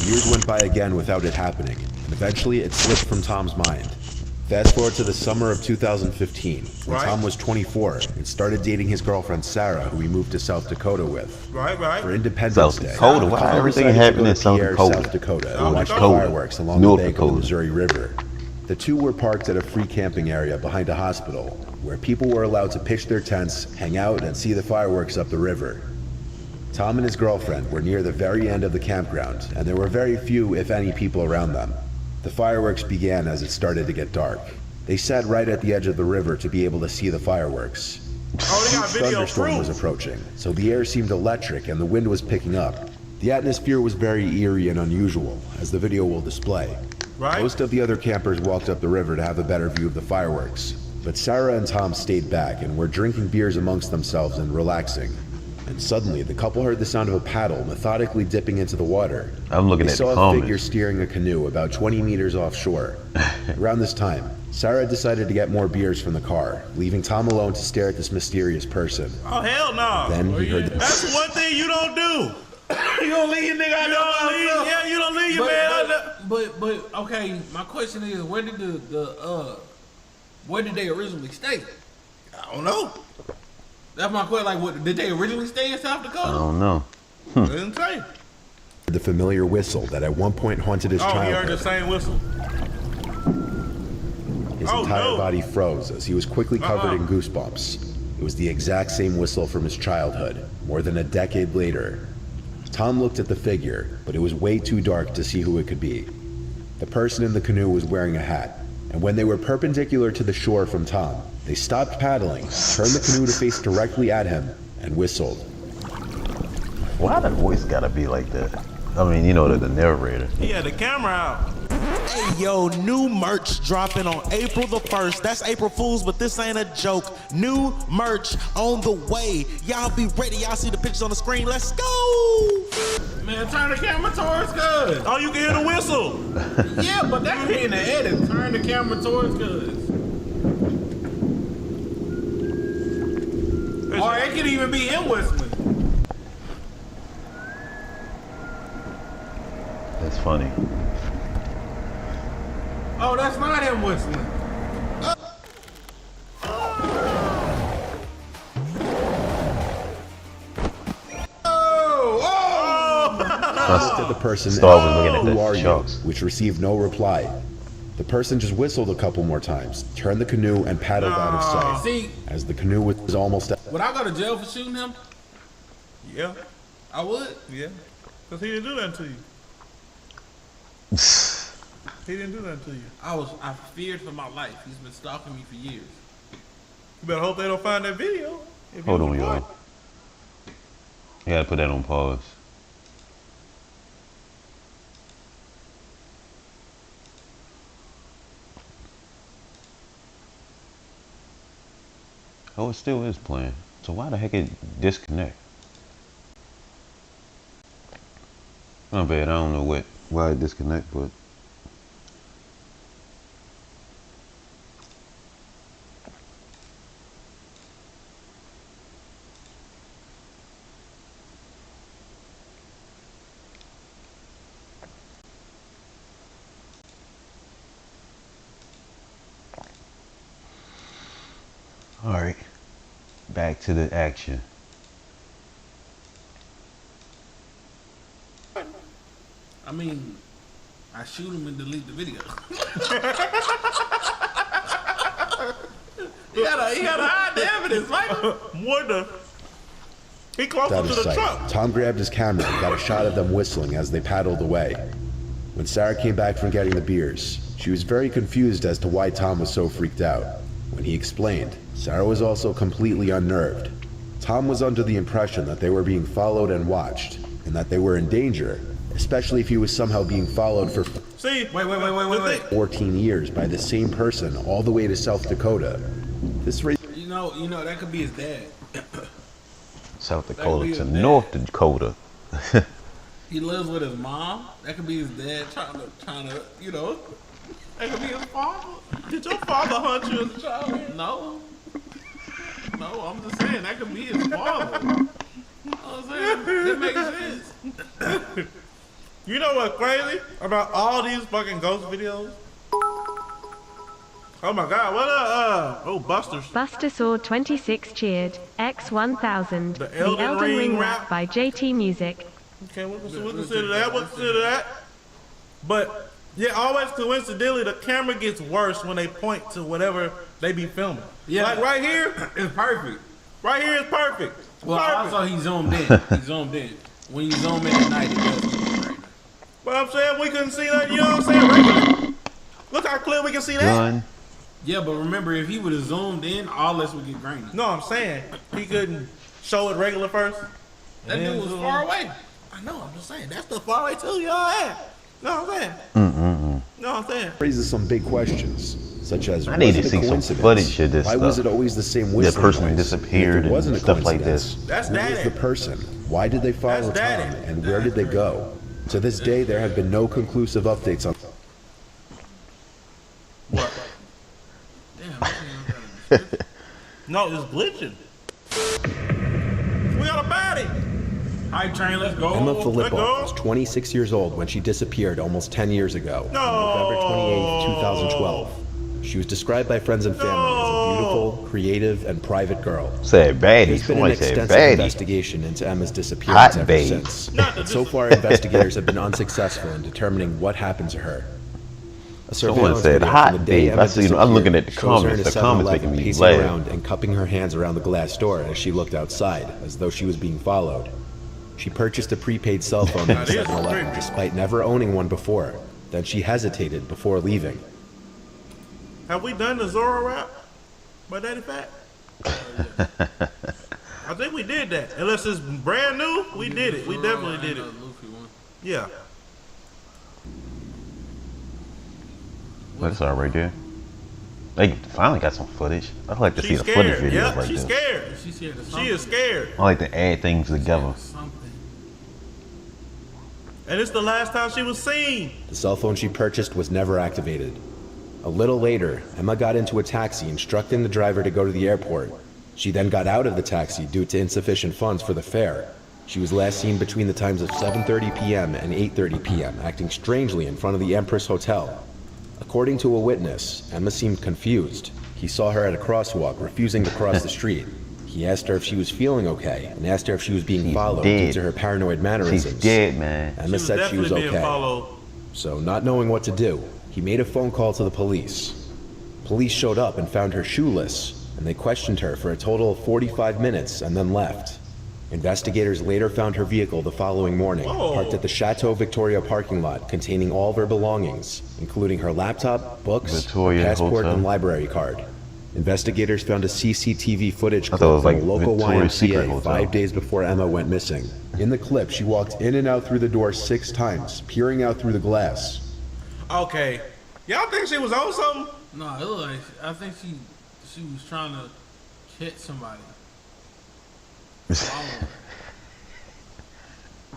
Years went by again without it happening, and eventually it slipped from Tom's mind. Fast forward to the summer of 2015, when Right. Tom was 24 and started dating his girlfriend Sarah, who he moved to South Dakota with. Right. For Independence South Day, Dakota? Why Tom everything decided to happened go in to South Pierre, Dakota? South Dakota, South and watch the Dakota. fireworks along North the bank of Dakota. the Missouri River. The two were parked at a free camping area behind a hospital, where people were allowed to pitch their tents, hang out, and see the fireworks up the river. Tom and his girlfriend were near the very end of the campground, and there were very few, if any, people around them. The fireworks began as it started to get dark. They sat right at the edge of the river to be able to see the fireworks. Oh, they got video Thunderstorm was proof. approaching, so the air seemed electric and the wind was picking up. The atmosphere was very eerie and unusual, as the video will display. Right. Most of the other campers walked up the river to have a better view of the fireworks, but Sarah and Tom stayed back and were drinking beers amongst themselves and relaxing. And suddenly, the couple heard the sound of a paddle methodically dipping into the water. I'm looking They at saw the a comments. figure steering a canoe about 20 meters offshore. Around this time, Sarah decided to get more beers from the car, leaving Tom alone to stare at this mysterious person. Oh hell no. Then he heard the That's one thing you don't do. You gonna leave your nigga out there by himself? Yeah, you don't leave your man out there. But okay, my question is, where did where did they originally stay? I don't know. That's my question. Like, what did they originally stay in South I Dakota? don't know. I didn't say. the familiar whistle that at one point haunted his Oh, he heard the childhood. same whistle. His Oh, entire no. body froze as he was quickly covered in goosebumps. It was the exact same whistle from his childhood, more than a decade later. Tom looked at the figure, but it was way too dark to see who it could be. The person in the canoe was wearing a hat, and when they were perpendicular to the shore from Tom, they stopped paddling, turned the canoe to face directly at him, and whistled. Why the voice gotta be like that? I mean, you know, the narrator. He had the camera out. Hey, yo, new merch dropping on April the 1st. That's April Fool's, but this ain't a joke. New merch on the way. Y'all be ready. Y'all see the pictures on the screen. Let's go. Man, turn the camera towards Cuz. Oh, you can hear the whistle. Yeah, but that could be in the edit. Turn the camera towards Cuz. Or it could even be him whistling. That's funny. Oh, that's not him whistling. Looked at the person and Star was looking at "Who the are you?" sharks. which received no reply. The person just whistled a couple more times, turned the canoe, and paddled out of sight. See, As the canoe was almost at would I go to jail for shooting him? Yeah, I would. yeah. Cause he didn't do that to you. He didn't do that to you. I feared for my life. He's been stalking me for years. You better hope they don't find that video. If Hold you on, was y'all. caught. You gotta put that on pause. Oh, it still is playing. So why the heck it disconnect? My bad. I don't know why it disconnect, but all right. Back to the action. I mean, I shoot him and delete the video. He gotta hide the evidence, Michael. What the? He closer Out to of the sight, truck. Tom grabbed his camera and got a shot of them whistling as they paddled away. When Sarah came back from getting the beers, she was very confused as to why Tom was so freaked out. When he explained, Sarah was also completely unnerved. Tom was under the impression that they were being followed and watched, and that they were in danger, especially if he was somehow being followed for See, Wait. 14 years by the same person all the way to South Dakota. This You know, that could be his dad. South That Dakota could be to his dad. North Dakota. He lives with his mom. That could be his dad trying to, you know. That could be his father. did your father hunt you as a child? No, I'm just saying that could be his father. You know what I'm saying? That makes sense. You know what's crazy about all these fucking ghost videos? Oh my god, what Busters. Buster Sword 26 cheered. X1000. The Elden Ring rap? by JT Music. Okay, we'll consider that. But yeah, always coincidentally, the camera gets worse when they point to whatever they be filming. Yeah. Like right here, It's perfect. right here is perfect. Well, Perfect. also he zoomed in. When you zoom in at night, it does look great. But I'm saying we couldn't see that, you know what I'm saying? Regular. Look how clear we can see that. Gun. Yeah, but remember, if he would have zoomed in, all this would get grainy. No, I'm saying he couldn't show it regular first. That dude was far away. I know, I'm just saying that's the far away too, y'all at. Know what I'm saying? Know what I'm saying? raises some big questions, such as I need was to it a see some coincidence? footage of this Why was stuff. it always the same The whistling person noise? disappeared If it wasn't and a stuff like coincidence, this. That's who was daddy. the person? Why did they follow Tom? That's daddy. And where did they go? To this day, there have been no conclusive updates on. What? Damn, I think I'm No, it's glitching. We got a baddie. Hype train, let's go. Emma go. Filippo was 26 years old when she disappeared almost 10 years ago, No. on November 28, 2012. She was described by friends and family as a beautiful, creative, and private girl. Said baddie. There's been an Somebody said extensive baddie. investigation into Emma's disappearance Hot ever babe. since. But so far, investigators have been unsuccessful in determining what happened to her. A Someone surveillance said video hot from the day babe. Emma I see. I'm looking at the disappeared shows her in comments. a The comments 7-Eleven making me pacing laugh. around and cupping her hands around the glass door as she looked outside, as though she was being followed. She purchased a prepaid cell phone at That is 7-Eleven creepy. despite never owning one before. Then she hesitated before leaving. Have we done the Zorro rap by Daddy Fat? I think we did that. Unless it's brand new, we did it. We definitely did it. Luffy one. Yeah. What's that right there? They finally got some footage. I'd like to see She's the footage scared. video Yeah, like she's this. scared. She's scared of She something. is scared. I like to add things together. Something. And it's the last time she was seen. The cell phone she purchased was never activated. A little later, Emma got into a taxi, instructing the driver to go to the airport. She then got out of the taxi due to insufficient funds for the fare. She was last seen between the times of 7:30 p.m. and 8:30 p.m., acting strangely in front of the Empress Hotel. According to a witness, Emma seemed confused. He saw her at a crosswalk, refusing to cross the street. He asked her if she was feeling okay, and asked her if she was being followed due dead. to her paranoid mannerisms. She's dead, man. Emma said she was definitely being okay. followed. So, not knowing what to do, he made a phone call to the police. Police showed up and found her shoeless, and they questioned her for a total of 45 minutes and then left. Investigators later found her vehicle the following morning, parked at the Chateau Victoria parking lot, containing all of her belongings, including her laptop, books, Victoria passport, Hotel. and library card. Investigators found a CCTV footage I clip thought it was from like a local Victoria's Secret YMCA Hotel. 5 days before Emma went missing. In the clip, she walked in and out through the door 6 times, peering out through the glass. Okay. Y'all think she was on something? No, it looked like I think she was trying to catch somebody. I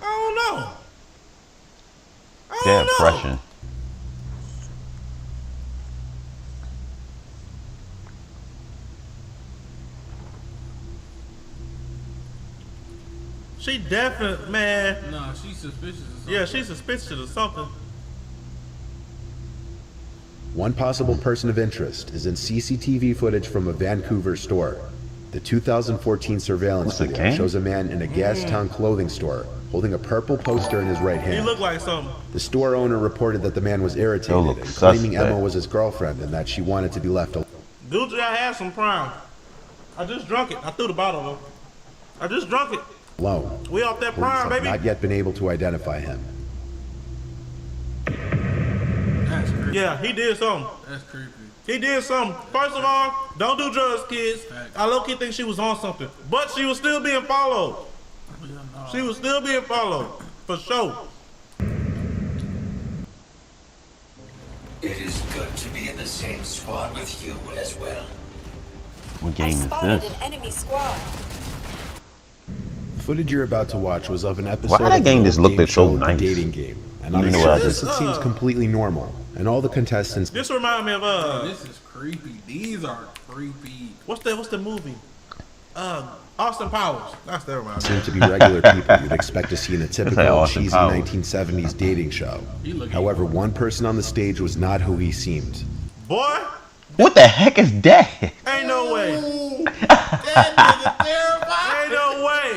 don't know. I Damn don't know. impression. She definitely, man. No, she's suspicious of something. Yeah, she's suspicious of something. One possible person of interest is in CCTV footage from a Vancouver store. The 2014 surveillance What's the video gang? shows a man in a Gastown clothing store holding a purple poster in his right He hand. looked like something. The store owner reported that the man was irritated Yo, look and claiming suspect. Emma was his girlfriend and that she wanted to be left alone. Dude, I had some prime. I just drunk it. I threw the bottle though. I just drunk it. alone. We off that Police prime, have baby. not yet been able to identify him. That's creepy. Yeah, he did something. That's creepy. He did something. First of all, don't do drugs, kids. I low-key think she was on something. But she was still being followed. She was still being followed. For sure. It is good to be in the same squad with you as well. What game is Spotted this? an enemy squad. The footage you're about to watch was of an episode Why that of game the just old looked game so show, The nice? Dating Game. And You on the know what I surface, just- it seems completely normal. And all the contestants This remind me of This is creepy. These are creepy. what's the movie? Austin Powers. That's that remind me. seem to be regular people you'd expect to see in a that typical Austin cheesy Powers? 1970s dating show. However, one person on the stage was not who he seemed. Boy, What the heck is that? ain't no way. That nigga terrified. Ain't no way.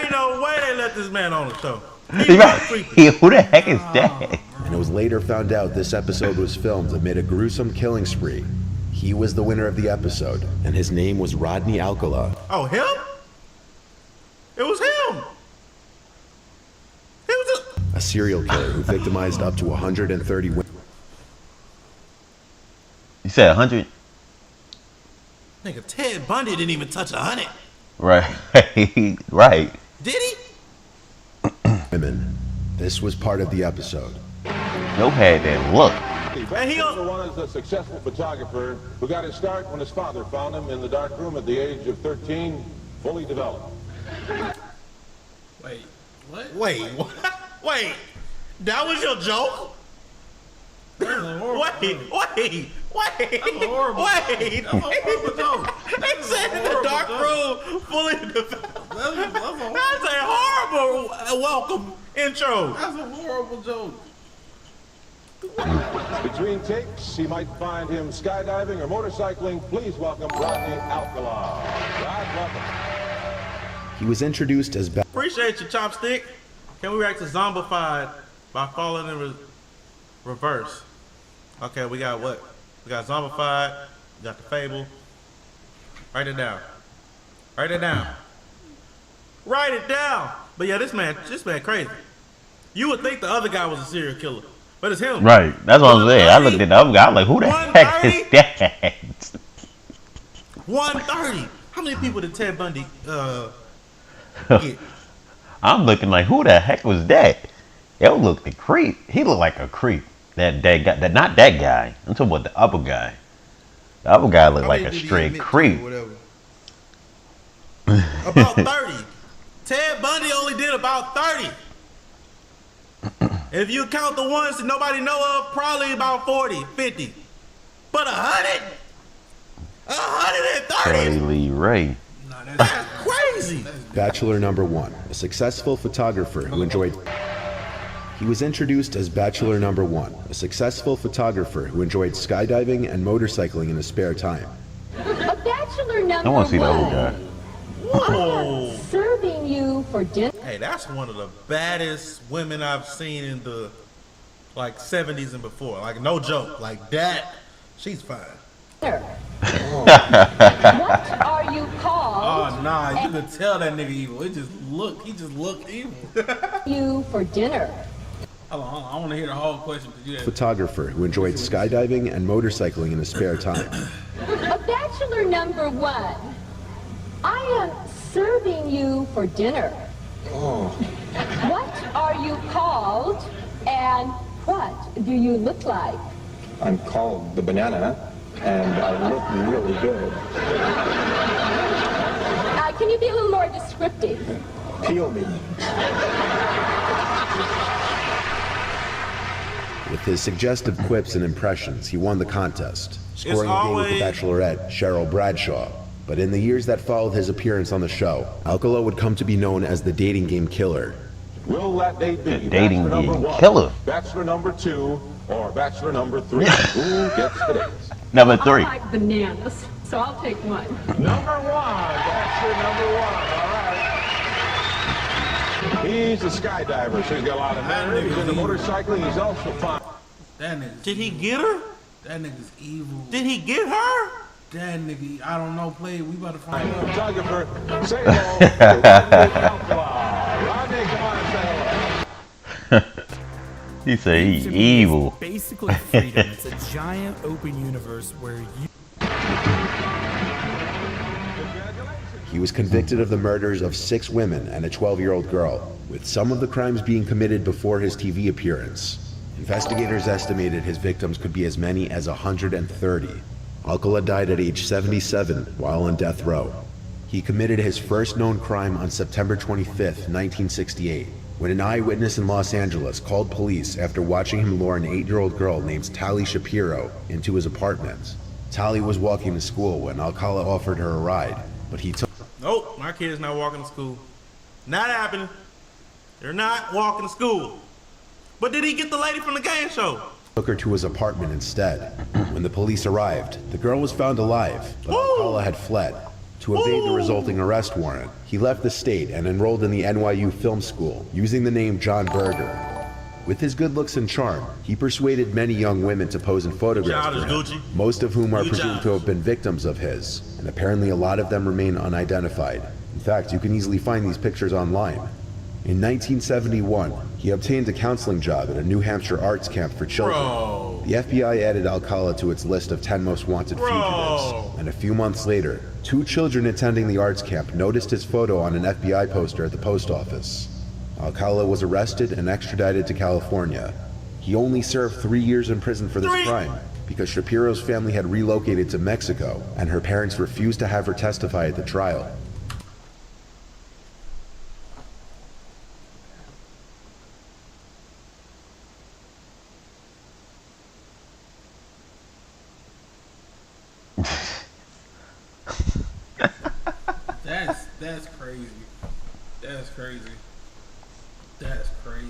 Ain't no way they let this man on the show. He really creepy. Who the heck is that? And it was later found out this episode was filmed amid a gruesome killing spree. He was the winner of the episode, and his name was Rodney Alcala. Oh, him? It was him. He was A serial killer who victimized up to 130 women. You said 100? Nigga, Ted Bundy didn't even touch 100. Right. Right. Did he? This was part of the episode. Nope had that look. And he one is a successful photographer who got his start when his father found him in the dark room at the age of 13, fully developed. Wait, what? Wait, what? Wait. That was your joke? Wait. That's a horrible Wait. That's a horrible joke. He said in the dark room, fully developed. That's a horrible welcome intro. That's a horrible joke. Between takes, he might find him skydiving or motorcycling. Please welcome Rodney Alcala. Rod, welcome. He was introduced as Appreciate you, Chopstick. Can we react to Zombified by falling in reverse? Okay, we got what? We got Zombified. We got the Fable. Write it down. Write it down. Write it down. But yeah, this man crazy. You would think the other guy was a serial killer, but it's him. Right. That's what I'm saying. I looked at the other guy. I'm like, who the heck is that? 130. How many people did Ted Bundy get? I'm looking like, who the heck was that? It looked the creep. He looked like a creep. That guy. Not that guy. I'm talking about the other guy. The other guy looked like a straight creep. About 30. Ted Bundy only did about 30. If you count the ones that nobody know of, probably about 40, 50. But 100? 130? Charlie Lee Ray. That's crazy. Bachelor number 1, a successful photographer who enjoyed. He was introduced as Bachelor number 1, a successful photographer who enjoyed skydiving and motorcycling in his spare time. A bachelor number I want to see the one. other guy. Whoa. Serving you for dinner. Hey, that's one of the baddest women I've seen in the like 70s and before. Like no joke. Like that. She's fine. What are you called? Oh nah, you could tell that nigga evil. He just looked evil. You for dinner. Hold on. I want to hear the whole question. Photographer who enjoyed skydiving and motorcycling in his spare time. A bachelor number 1. I am serving you for dinner. What are you called and what do you look like? I'm called the banana, and I look really good. Can you be a little more descriptive? Peel me. With his suggestive quips and impressions, he won the contest, scoring a date with the Bachelorette, Cheryl Bradshaw. But in the years that followed his appearance on the show, Alcala would come to be known as the dating game killer. Will that date be The dating Bachelor game number 1, killer. Bachelor number 2, or Bachelor number 3? Who gets the dates? Number 3. I like bananas, so I'll take one. Number 1, Bachelor number 1, all right. He's a skydiver, so he's got a lot of nerve. He's into motorcycling, he's also fine. That nigga. Did he get her? That nigga's evil. Did he get her? That nigga, I don't know, play. We about to find out. Photographer, say hello to Rodney, come on and say hello. He say he To me, evil. It's basically freedom. It's a giant open universe where you. He was convicted of the murders of 6 women and a 12-year-old girl, with some of the crimes being committed before his TV appearance. Investigators estimated his victims could be as many as 130. Alcala died at age 77 while on death row. He committed his first known crime on September 25, 1968, when an eyewitness in Los Angeles called police after watching him lure an 8-year-old girl named Tali Shapiro into his apartment. Tali was walking to school when Alcala offered her a ride, but he took. Nope, my kid's not walking to school. Not happening. They're not walking to school. But did he get the lady from the game show? Took her to his apartment instead. When the police arrived, the girl was found alive, but Alcala had fled. To evade the resulting arrest warrant, he left the state and enrolled in the NYU Film School, using the name John Berger. With his good looks and charm, he persuaded many young women to pose in photographs for him, most of whom are presumed to have been victims of his, and apparently a lot of them remain unidentified. In fact, you can easily find these pictures online. In 1971, he obtained a counseling job at a New Hampshire arts camp for children. The FBI added Alcala to its list of 10 most wanted fugitives, and a few months later, 2 children attending the arts camp noticed his photo on an FBI poster at the post office. Alcala was arrested and extradited to California. He only served 3 years in prison for this crime, because Shapiro's family had relocated to Mexico, and her parents refused to have her testify at the trial. That's crazy. That's crazy. That's crazy.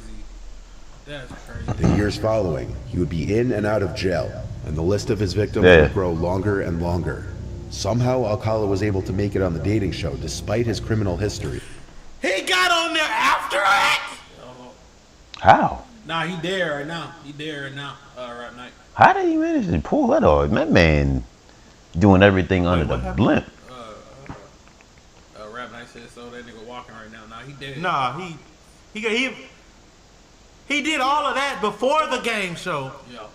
That's crazy. The years following, he would be in and out of jail, and the list of his victims would grow longer and longer. Somehow, Alcala was able to make it on the dating show despite his criminal history. He got on there after it? How? Nah, he there right now. He there right now. Right night. How did he manage to pull that off? That man doing everything under the blimp. Rap night said so. That nigga walking right now. Nah, he dead. Nah, he did all of that before the game show. Yo.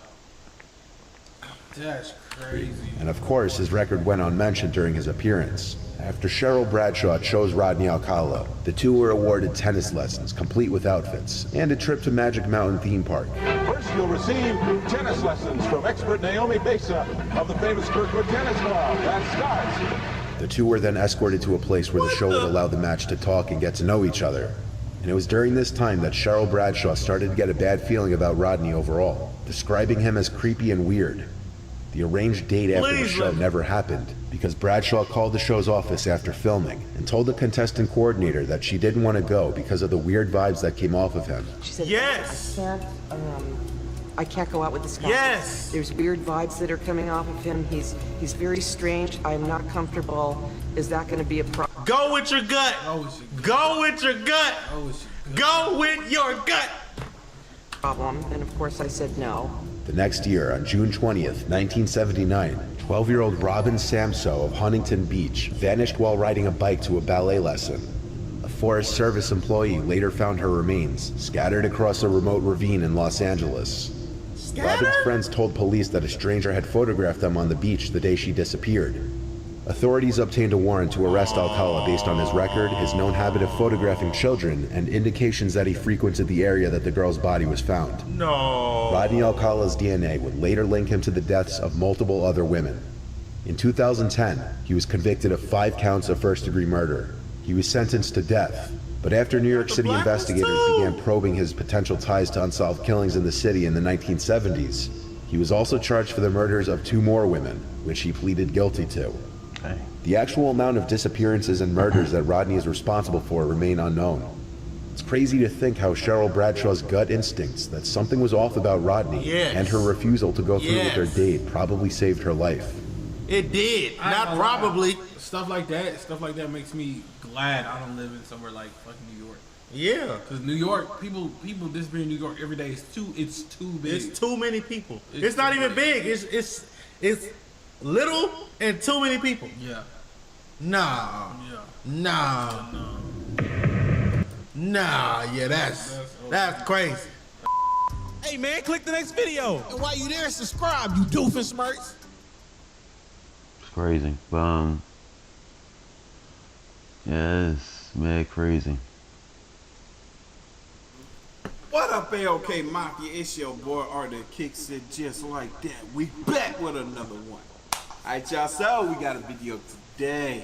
That's crazy. And of course, his record went unmentioned during his appearance. After Cheryl Bradshaw chose Rodney Alcala, the two were awarded tennis lessons, complete with outfits, and a trip to Magic Mountain theme park. First, you'll receive tennis lessons from expert Naomi Besa of the famous Kirkwood Tennis Club. That starts. The two were then escorted to a place where the show would allow the match to talk and get to know each other. And it was during this time that Cheryl Bradshaw started to get a bad feeling about Rodney overall, describing him as creepy and weird. The arranged date after the show never happened, because Bradshaw called the show's office after filming and told the contestant coordinator that she didn't want to go because of the weird vibes that came off of him. She said, yes! I can't go out with this guy. Yes! There's weird vibes that are coming off of him. He's very strange. I'm not comfortable. Is that going to be a problem? Go with your gut! Go with your gut! Go with your gut! Problem. And of course I said no. The next year, on June 20th, 1979, 12-year-old Robin Samso of Huntington Beach vanished while riding a bike to a ballet lesson. A Forest Service employee later found her remains scattered across a remote ravine in Los Angeles. Robin's friends told police that a stranger had photographed them on the beach the day she disappeared. Authorities obtained a warrant to arrest Alcala based on his record, his known habit of photographing children, and indications that he frequented the area that the girl's body was found. No. Rodney Alcala's DNA would later link him to the deaths of multiple other women. In 2010, he was convicted of 5 counts of first-degree murder. He was sentenced to death, but after New York City investigators began probing his potential ties to unsolved killings in the city in the 1970s, he was also charged for the murders of 2 more women, which he pleaded guilty to. The actual amount of disappearances and murders that Rodney is responsible for remain unknown. It's crazy to think how Cheryl Bradshaw's gut instincts that something was off about Rodney and her refusal to go through with their date probably saved her life. It did. Not probably. Stuff like that makes me glad I don't live in somewhere like fucking New York. Yeah. Because New York, people disappear in New York every day. It's too big. It's too many people. It's not even big. It's Little and too many people. Yeah. Nah. Yeah. Nah. Nah. Yeah, that's crazy. Hey man, click the next video. And while you there, subscribe, you doofenshmirtz. It's crazy. But yeah, it's mad crazy. What up, AOK Mafia? It's your boy Arthur Kicks It Just Like That. We back with another one. Alright, y'all, so we got a video today.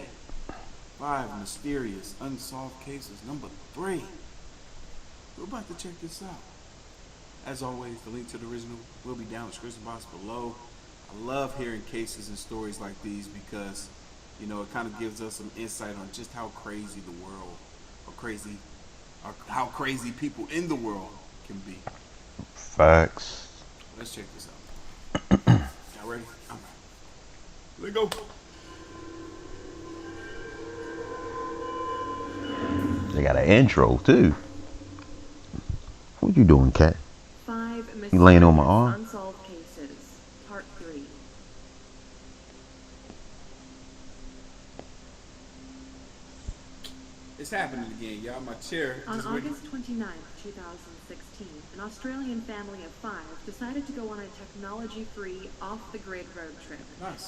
5 mysterious unsolved cases, number 3. We're about to check this out. As always, the link to the original will be down in the description box below. I love hearing cases and stories like these because, you know, it kind of gives us some insight on just how crazy the world, or how crazy people in the world can be. Facts. Let's check this out. Y'all ready? All right. Let's go. They got an intro too. What you doing, cat? 5 You laying on my arm? Unsolved cases, part 3. It's happening again, y'all. My chair. On August 29, 2016, an Australian family of 5 decided to go on a technology-free, off-the-grid road trip,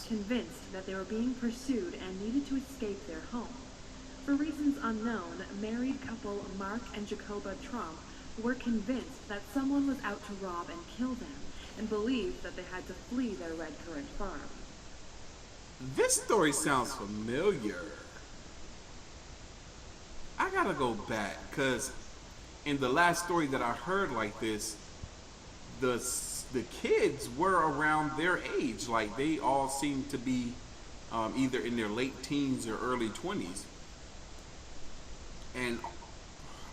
convinced that they were being pursued and needed to escape their home. For reasons unknown, married couple Mark and Jacoba Trump were convinced that someone was out to rob and kill them, and believed that they had to flee their red currant farm. This story sounds familiar. I gotta go back, because in the last story that I heard like this, the kids were around their age. Like, they all seemed to be either in their late teens or early 20s. And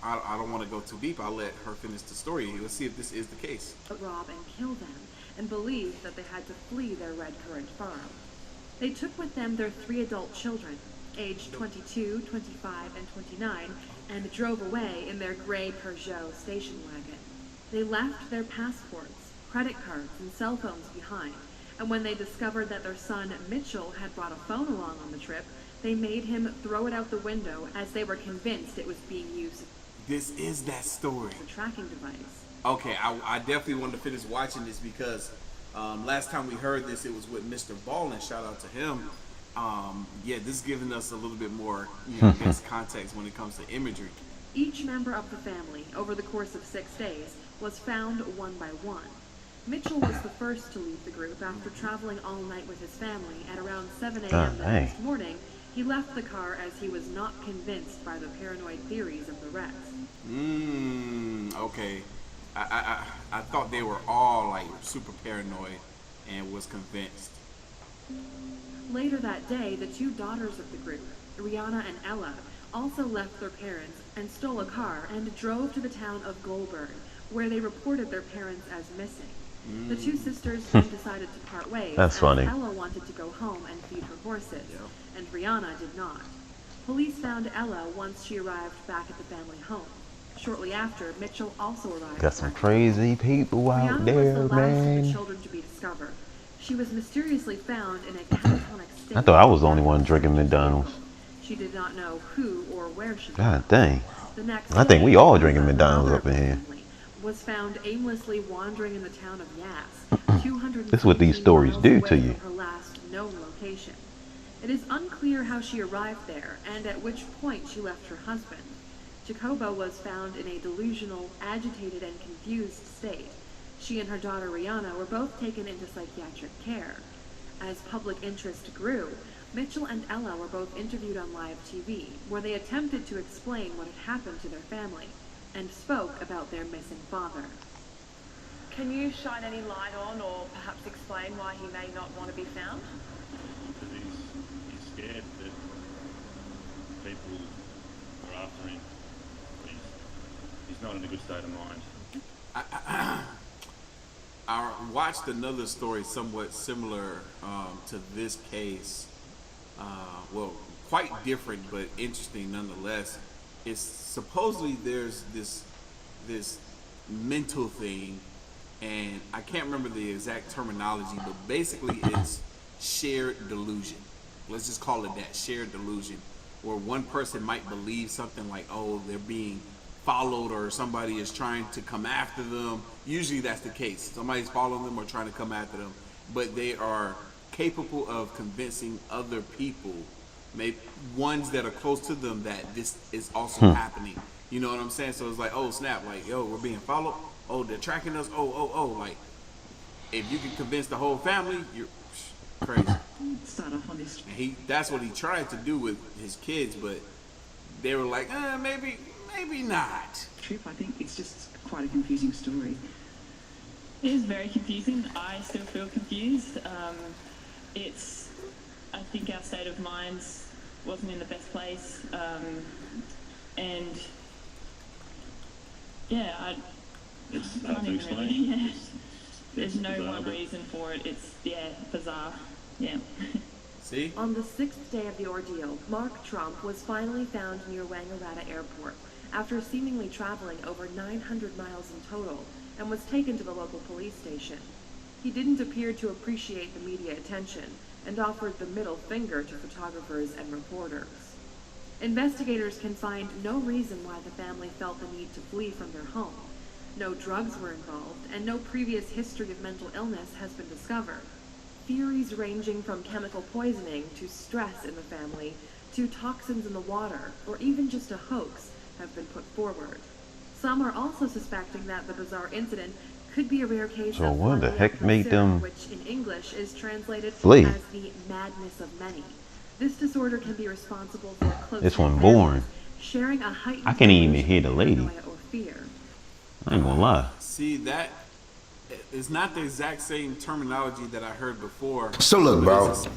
I don't want to go too deep. I'll let her finish the story. Let's see if this is the case. Rob and kill them, and believed that they had to flee their red currant farm. They took with them their 3 adult children, aged 22, 25, and 29, and drove away in their gray Peugeot station wagon. They left their passports, credit cards, and cell phones behind, and when they discovered that their son Mitchell had brought a phone along on the trip, they made him throw it out the window as they were convinced it was being used. This is that story. As a tracking device. Okay, I definitely wanted to finish watching this because last time we heard this, it was with Mr. Ballin. Shout out to him. Yeah, this is giving us a little bit more, you know, context when it comes to imagery. Each member of the family, over the course of 6 days, was found one by one. Mitchell was the first to leave the group after traveling all night with his family. At around 7 a.m. the next morning, he left the car as he was not convinced by the paranoid theories of the rest. Okay. I thought they were all like super paranoid and was convinced. Later that day, the 2 daughters of the group, Rihanna and Ella, also left their parents and stole a car and drove to the town of Goulburn, where they reported their parents as missing. The 2 sisters then decided to part ways. That's funny. Ella wanted to go home and feed her horses, and Rihanna did not. Police found Ella once she arrived back at the family home. Shortly after, Mitchell also arrived. Got some crazy people out Rihanna there, was the last of the man. children to be discovered. She was mysteriously found in a catatonic state. I thought I was the only one drinking McDonald's. She did not know who or where she was. God dang. The next I think we day, all drinking McDonald's up in here. was found aimlessly wandering in the town of Yass, 200 This is what these stories do to you. her last known location. It is unclear how she arrived there and at which point she left her husband. Jacoba was found in a delusional, agitated, and confused state. She and her daughter Rihanna were both taken into psychiatric care. As public interest grew, Mitchell and Ella were both interviewed on live TV, where they attempted to explain what had happened to their family, and spoke about their missing father. Can you shine any light on, or perhaps explain why he may not want to be found? Because he's scared that people are after him. He's not in a good state of mind. I watched another story somewhat similar to this case. Well, quite different, but interesting nonetheless. It's supposedly there's this mental thing, and I can't remember the exact terminology, but basically it's shared delusion. Let's just call it that, shared delusion, where one person might believe something like, oh, they're being followed or somebody is trying to come after them. Usually that's the case. Somebody's following them or trying to come after them, but they are capable of convincing other people, maybe ones that are close to them, that this is also happening. You know what I'm saying? So it's like, oh snap, like, yo, we're being followed. Oh, they're tracking us. Oh, like, if you can convince the whole family, you're crazy. Start off on this. And that's what he tried to do with his kids, but they were like, maybe not. Trip, I think it's just quite a confusing story. It is very confusing. I still feel confused. I think our state of minds wasn't in the best place. And yeah, It's I hard can't to even explain. really, yeah. There's It's no bizarre, one but- reason for it. It's, yeah, bizarre. Yeah. See? On the 6th day of the ordeal, Mark Trump was finally found near Wangaratta Airport after seemingly traveling over 900 miles in total and was taken to the local police station. He didn't appear to appreciate the media attention and offered the middle finger to photographers and reporters. Investigators can find no reason why the family felt the need to flee from their home. No drugs were involved, and no previous history of mental illness has been discovered. Theories ranging from chemical poisoning to stress in the family to toxins in the water, or even just a hoax, have been put forward. Some are also suspecting that the bizarre incident could be a rare case So of what the mania heck made persona, them which in English is translated flee? as the madness of many. This disorder can be responsible for close This one families boring. sharing a heightened I can't even delusion hear the of lady. paranoia or fear. I ain't gonna lie. See, that is not the exact same terminology that I heard before. So look, but bro. it's just-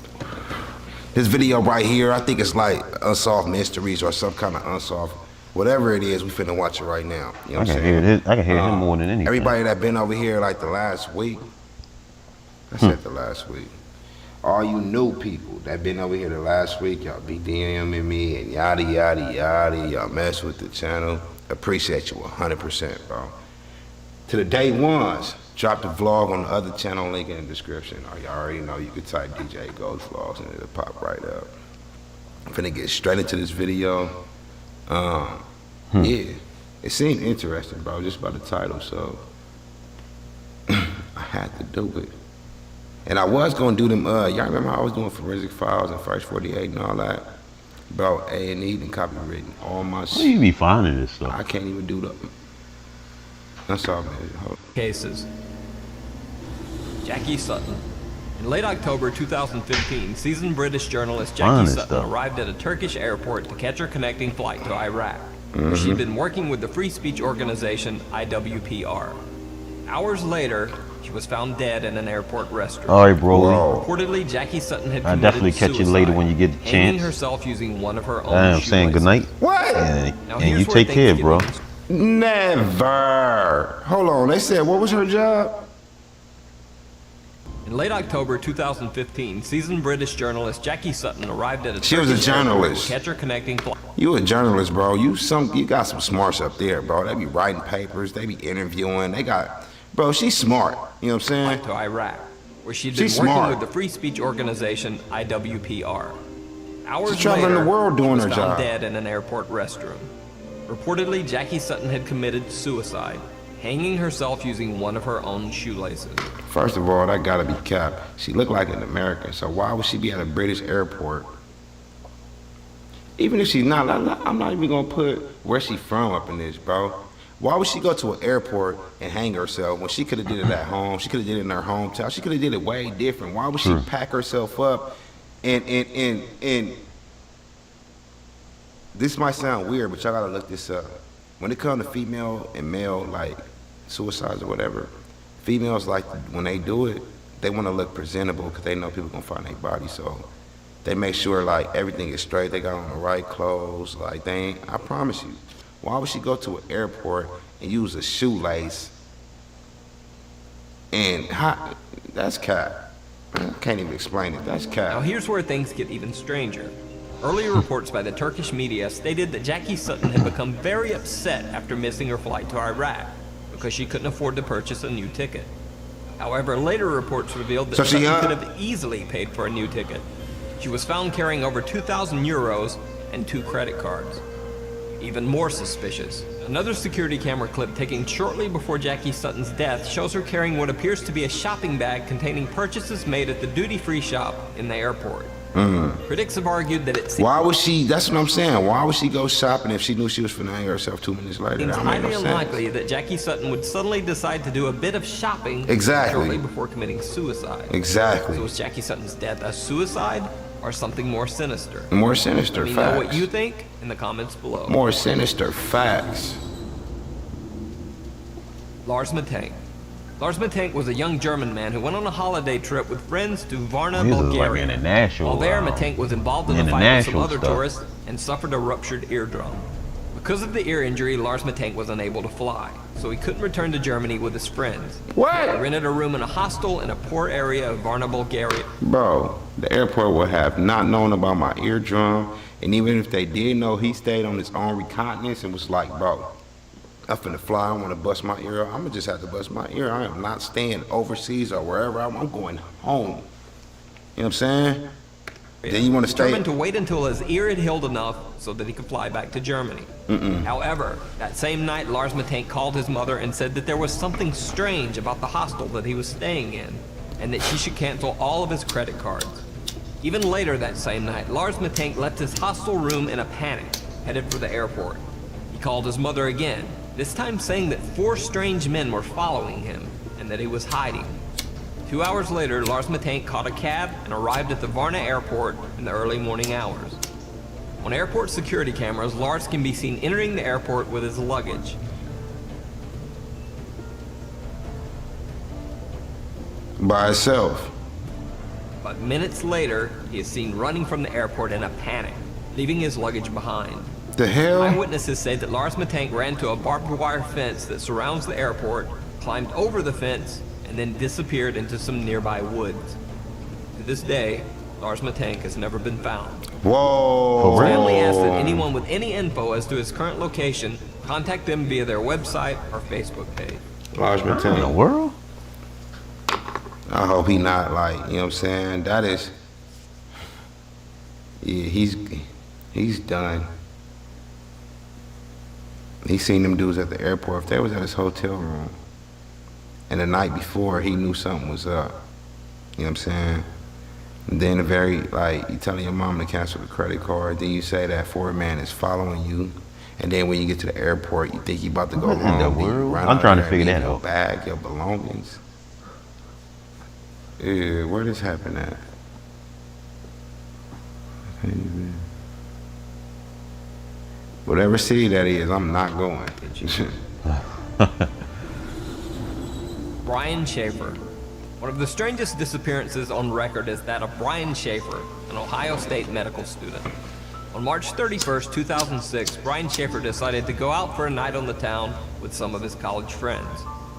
This video right here, I think it's like Unsolved Mysteries or some kind of unsolved, whatever it is, we finna watch it right now. You know what I'm saying? I can hear him more than anything. Everybody that been over here like the last week, I said the last week. All you new people that been over here the last week, y'all be DMing me and yada, yada, yada, y'all mess with the channel. Appreciate you 100%, bro. To the day ones, drop the vlog on the other channel, link in the description. Or you already know, you can type DJ Gold Vlogs and it'll pop right up. I'm finna get straight into this video. Yeah, it seemed interesting, bro, just by the title, so I had to do it. And I was gonna do them, y'all remember how I was doing Forensic Files and First 48 and all that? Bro, A&E and copywritten, all my Where you be finding this stuff? I can't even do the, that's all, man. Hold. Cases. Jackie Sutton. In late October 2015, seasoned British journalist Jackie Finding Sutton stuff. arrived at a Turkish airport to catch her connecting flight to Iraq, where she'd been working with the free speech organization IWPR. Hours later, she was found dead in an airport restroom. All right, bro. Reportedly, Jackie Sutton had I'll committed definitely catch you later suicide, when you get the hanging chance. herself using one of her own I'm saying shoelaces. goodnight. What? And you take care, bro. Never. Hold on, they said, what was her job? In late October 2015, seasoned British journalist Jackie Sutton arrived at a She was a Turkish airport journalist. to catch her connecting flight. You a journalist, bro. You got some smarts up there, bro. They be writing papers, they be interviewing, they got, bro, she's smart. You know what I'm saying? To Iraq, where she'd been She's working smart. with the free speech organization IWPR. Hours She's traveling later, the world doing she was her found job. dead in an airport restroom. Reportedly, Jackie Sutton had committed suicide, hanging herself using one of her own shoelaces. First of all, that gotta be cap. She looked like an American, so why would she be at a British airport? Even if she's not, I'm not even gonna put where she from up in this, bro. Why would she go to an airport and hang herself when she could have did it at home? She could have did it in her hometown. She could have did it way different. Why would she pack herself up and this might sound weird, but y'all gotta look this up. When it comes to female and male, like suicides or whatever, females, like when they do it, they want to look presentable because they know people gonna find their body. So they make sure like everything is straight. They got on the right clothes. Like they ain't. I promise you. Why would she go to an airport and use a shoelace? And that's cap. I can't even explain it. That's cap. Now here's where things get even stranger. Earlier reports by the Turkish media stated that Jackie Sutton had become very upset after missing her flight to Iraq because she couldn't afford to purchase a new ticket. However, later reports revealed that So she, Sutton could have easily paid for a new ticket. She was found carrying over 2,000 euros and 2 credit cards. Even more suspicious, another security camera clip taken shortly before Jackie Sutton's death shows her carrying what appears to be a shopping bag containing purchases made at the duty-free shop in the airport. Critics have argued that it's Why would she, that's what I'm saying, why would she go shopping if she knew she was finna hang herself 2 minutes later? That don't make no highly sense. unlikely that Jackie Sutton would suddenly decide to do a bit of shopping Exactly. shortly before committing suicide. Exactly. So was Jackie Sutton's death a suicide or something more sinister? More sinister, Let me know what facts. you think in the comments below. More sinister, facts. Lars Matank. Lars Matank was a young German man who went on a holiday trip with friends to Varna, This is like Bulgaria. international, While there, Matank was involved in a fight with some international other stuff. tourists and suffered a ruptured eardrum. Because of the ear injury, Lars Matank was unable to fly, so he couldn't return to Germany with his friends. What? He rented a room in a hostel in a poor area of Varna, Bulgaria. Bro, the airport would have not known about my eardrum, and even if they did know, he stayed on his own reconnaissance and was like, bro, I'm finna fly, I wanna bust my ear. I'm gonna just have to bust my ear. I am not staying overseas or wherever I'm going home. You know what I'm saying? Then you wanna stay. Determined to wait until his ear had healed enough so that he could fly back to Germany. However, that same night, Lars Matank called his mother and said that there was something strange about the hostel that he was staying in, and that she should cancel all of his credit cards. Even later that same night, Lars Matank left his hostel room in a panic, headed for the airport. He called his mother again, this time saying that 4 strange men were following him, and that he was hiding. 2 hours later, Lars Matank caught a cab and arrived at the Varna airport in the early morning hours. On airport security cameras, Lars can be seen entering the airport with his luggage. By himself. But minutes later, he is seen running from the airport in a panic, leaving his luggage behind. The hell? Eyewitnesses say that Lars Matank ran to a barbed wire fence that surrounds the airport, climbed over the fence, and then disappeared into some nearby woods. To this day, Lars Matank has never been found. Whoa. His family asked that anyone with any info as to his current location contact them via their website or Facebook page. Lars Matank. In the world? I hope he not like, you know what I'm saying? That is, yeah, he's done. He seen them dudes at the airport. If they was at his hotel room, and the night before he knew something was up, you know what I'm saying? And then you telling your mom to cancel the credit card, then you say that 4 man is following you, and then when you get to the airport, you think you about to go What in the world? I'm trying to figure that out. Your bag, your belongings. Yeah, where this happen at? Whatever city that is, I'm not going. Brian Schaefer. One of the strangest disappearances on record is that of Brian Schaefer, an Ohio State medical student. On March 31st, 2006, Brian Schaefer decided to go out for a night on the town with some of his college friends.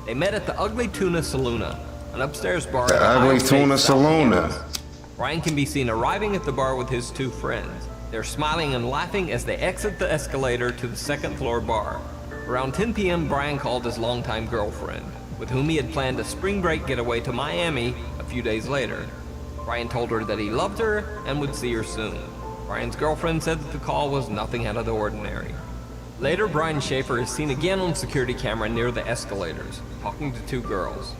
They met at the Ugly Tuna Saloona, an upstairs bar. The Ugly Tuna Saloona. Brian can be seen arriving at the bar with his 2 friends. They're smiling and laughing as they exit the escalator to the 2nd floor bar. Around 10 p.m., Brian called his longtime girlfriend, with whom he had planned a spring break getaway to Miami a few days later. Brian told her that he loved her and would see her soon. Brian's girlfriend said that the call was nothing out of the ordinary. Later, Brian Schaefer is seen again on security camera near the escalators, talking to 2 girls.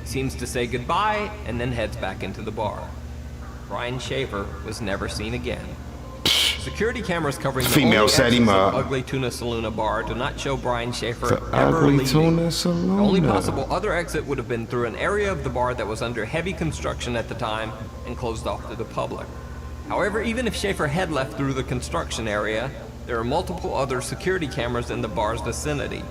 He seems to say goodbye and then heads back into the bar. Brian Schaefer was never seen again. Security cameras covering the Female only set him exits of up. Ugly Tuna Saloona bar do not show Brian Schaefer The ever Ugly leaving. Tuna The only Saloona. possible other exit would have been through an area of the bar that was under heavy construction at the time and closed off to the public. However, even if Schaefer had left through the construction area, there are multiple other security cameras in the bar's vicinity.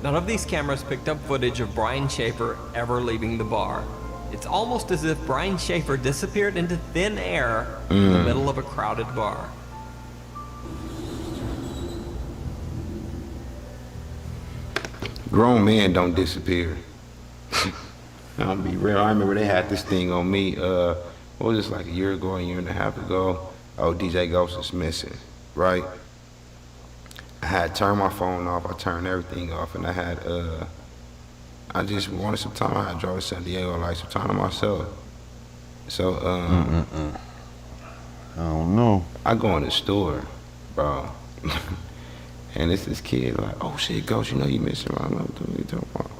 None of these cameras picked up footage of Brian Schaefer ever leaving the bar. It's almost as if Brian Schaefer disappeared into thin air in the middle of a crowded bar. Grown men don't disappear. I'll be real. I remember they had this thing on me. What was this, like a year and a half ago? Oh, DJ Ghost is missing, right? I had turned my phone off. I turned everything off, and I had I just wanted some time. I drove to San Diego, like some time to myself. So, I don't know. I go in the store, bro, and it's this kid like, oh shit, Ghost, you know you missing around. What are you talking about?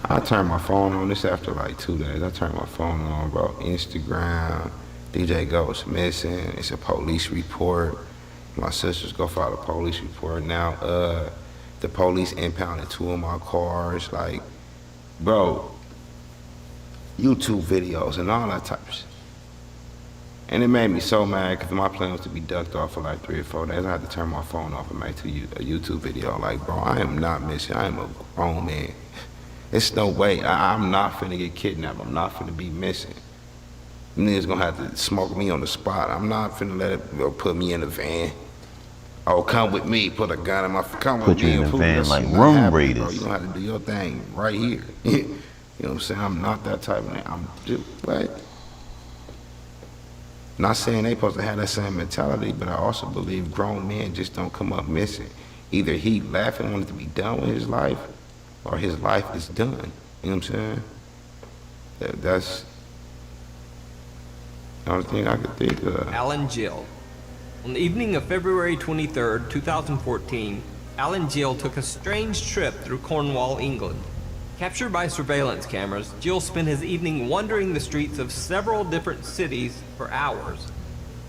I turned my phone on. This after like 2 days. I turned my phone on, bro. Instagram, DJ Ghost missing. It's a police report. My sisters go file a police report now. The police impounded 2 of my cars. Like, bro, YouTube videos and all that type of shit. And it made me so mad because my plan was to be ducked off for like 3 or 4 days. I had to turn my phone off and make a YouTube video. Like, bro, I am not missing. I am a grown man. It's no way. I'm not finna get kidnapped. I'm not finna be missing. Niggas gonna have to smoke me on the spot. I'm not finna let it put me in a van. Oh, come with me. Put a gun in my. Come with me. Put you in a van That's like not room happening, raiders. bro. You gonna have to do your thing right here. You know what I'm saying? I'm not that type of man. I'm just what? Not saying they supposed to have that same mentality, but I also believe grown men just don't come up missing. Either he left and wanted to be done with his life, or his life is done. You know what I'm saying? That's the only thing I could think of. Alan Gill. On the evening of February 23rd, 2014, Alan Gill took a strange trip through Cornwall, England. Captured by surveillance cameras, Gill spent his evening wandering the streets of several different cities for hours.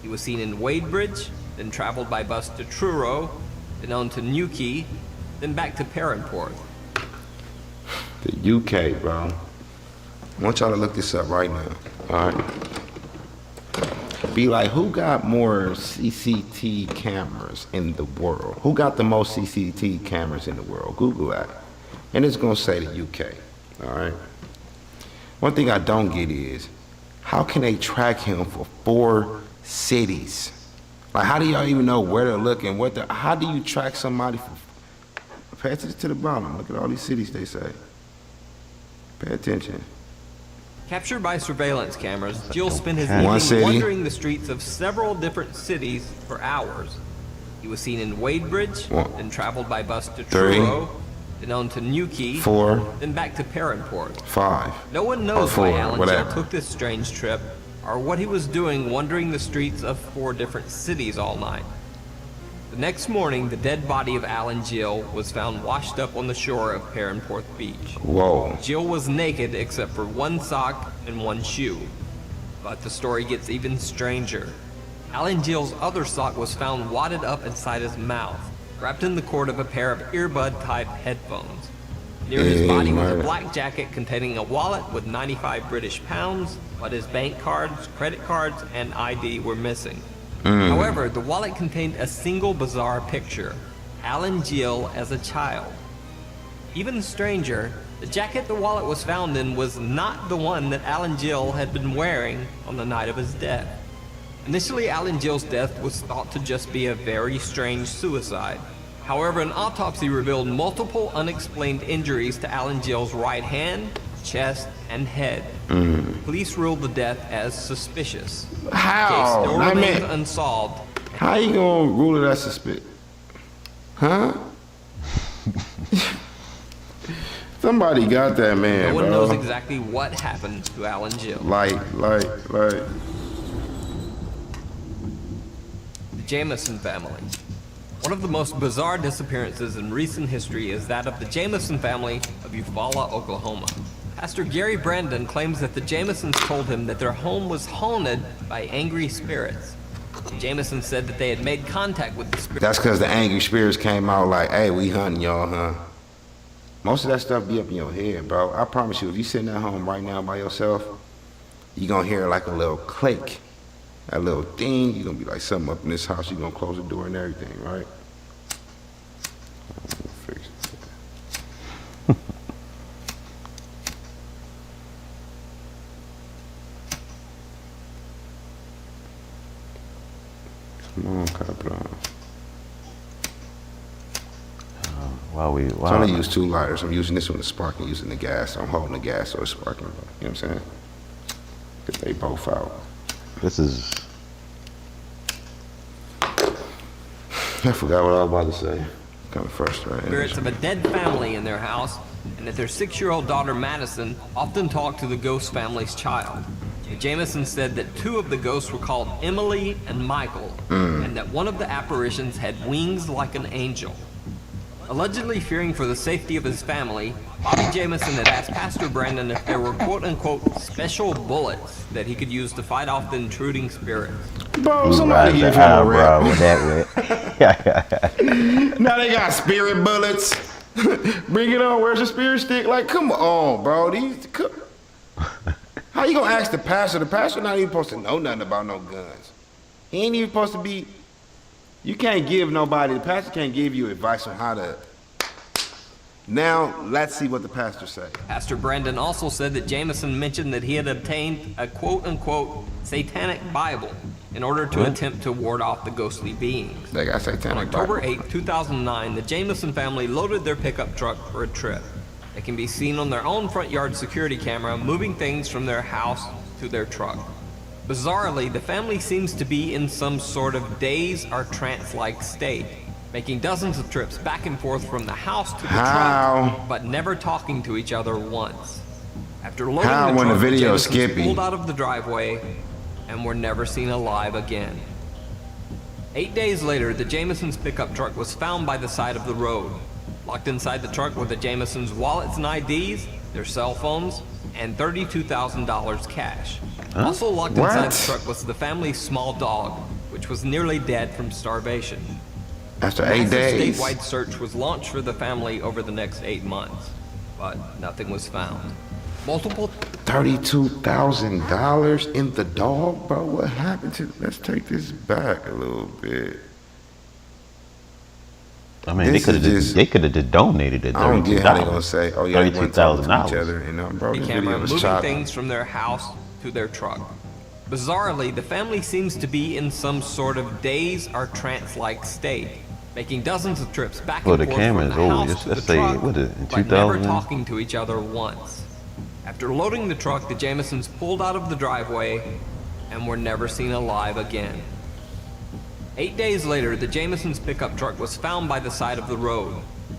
He was seen in Wadebridge, then traveled by bus to Truro, then on to Newquay, then back to Perranporth. The UK, bro. I want y'all to look this up right now. All right. Be like, who got more CCTV cameras in the world? Who got the most CCTV cameras in the world? Google that. And it's gonna say the UK, all right? One thing I don't get is, how can they track him for 4 cities? Like, how do y'all even know where to look and how do you track somebody for, pay attention to the bottom. Look at all these cities they say. Pay attention. Captured by surveillance cameras, Gill spent his One evening city. wandering the streets of several different cities for hours. He was seen in Wadebridge, then traveled by bus to 3, Truro, then on to Newquay, 4, then back to Perranporth. 5. No one or knows 4, why Alan whatever. Gill took this strange trip, or what he was doing wandering the streets of 4 different cities all night. The next morning, the dead body of Alan Gill was found washed up on the shore of Perranporth Beach. Whoa. Gill was naked except for 1 sock and 1 shoe. But the story gets even stranger. Alan Gill's other sock was found wadded up inside his mouth, wrapped in the cord of a pair of earbud-type headphones. Near his body was a black jacket containing a wallet with 95 British pounds, but his bank cards, credit cards, and ID were missing. However, the wallet contained a single bizarre picture, Alan Gill as a child. Even stranger, the jacket the wallet was found in was not the one that Alan Gill had been wearing on the night of his death. Initially, Alan Gill's death was thought to just be a very strange suicide. However, an autopsy revealed multiple unexplained injuries to Alan Gill's right hand, chest, and head. Police ruled the death as suspicious. How? The case still I remains mean, unsolved. How you gonna rule it as suspicious? Huh? Somebody got that man, No one bro. knows exactly what happened to Alan Gill. Like. The Jamison family. One of the most bizarre disappearances in recent history is that of the Jamison family of Eufaula, Oklahoma. Pastor Gary Brandon claims that the Jamisons told him that their home was haunted by angry spirits. The Jamisons said that they had made contact with the spirits. That's because the angry spirits came out like, hey, we hunting y'all, huh? Most of that stuff be up in your head, bro. I promise you, if you sitting at home right now by yourself, you gonna hear like a little click. That little thing, you're gonna be like, something up in this house, you're gonna close the door and everything, right? Fix it. Come on, Capron. So I only use 2 lighters. I'm using this one to spark and using the gas. I'm holding the gas so it's sparking. You know what I'm saying? Because they both out. This is... I forgot what I was about to say. Kind of frustrating. Spirits of a dead family in their house, and that their 6-year-old daughter Madison often talked to the ghost family's child. The Jamesons said that 2 of the ghosts were called Emily and Michael, and that one of the apparitions had wings like an angel. Allegedly fearing for the safety of his family, Bobby Jameson had asked Pastor Brandon if there were quote-unquote special bullets that he could use to fight off the intruding spirits. Bro, somebody give him a rap. with that Now they got spirit bullets. Bring it on. Where's the spirit stick? Like, come on, bro. How you gonna ask the pastor? The pastor not even supposed to know nothing about no guns. He ain't even supposed to be. You can't give nobody. The pastor can't give you advice on how to. Now let's see what the pastor say. Pastor Brandon also said that Jameson mentioned that he had obtained a quote-unquote satanic Bible in order to attempt to ward off the ghostly beings. They got satanic On October 8, 2009, the Jameson family loaded their pickup truck for a trip. They can be seen on their own front yard security camera moving things from their house to their truck. Bizarrely, the family seems to be in some sort of daze or trance-like state, making dozens of trips back and forth from the house to the truck, but never talking to each other once. After loading the truck, the Jamesons pulled out of the driveway and were never seen alive again. 8 days later, the Jamesons' pickup truck was found by the side of the road. Locked inside the truck were the Jamesons' wallets and IDs, their cell phones, and $32,000 cash. Also locked inside the truck was the family's small dog, which was nearly dead from starvation. After 8 days. A statewide search was launched for the family over the next 8 months, but nothing was found. Multiple $32,000 in the dog, bro. What happened to? Let's take this back a little bit. I mean, they could have just donated it. I don't get how they gonna say, "Oh yeah, they went to each $32,000. other," and bro, this camera video was moving choppy. things from their house to their truck. Bizarrely, the family seems to be in some sort of daze or trance-like state, making dozens of trips back and forth from the house to the truck, but never talking to each other once. After loading the truck, the Jamesons pulled out of the driveway and were never seen alive again. 8 days later, the Jamesons' pickup truck was found by the side of the road.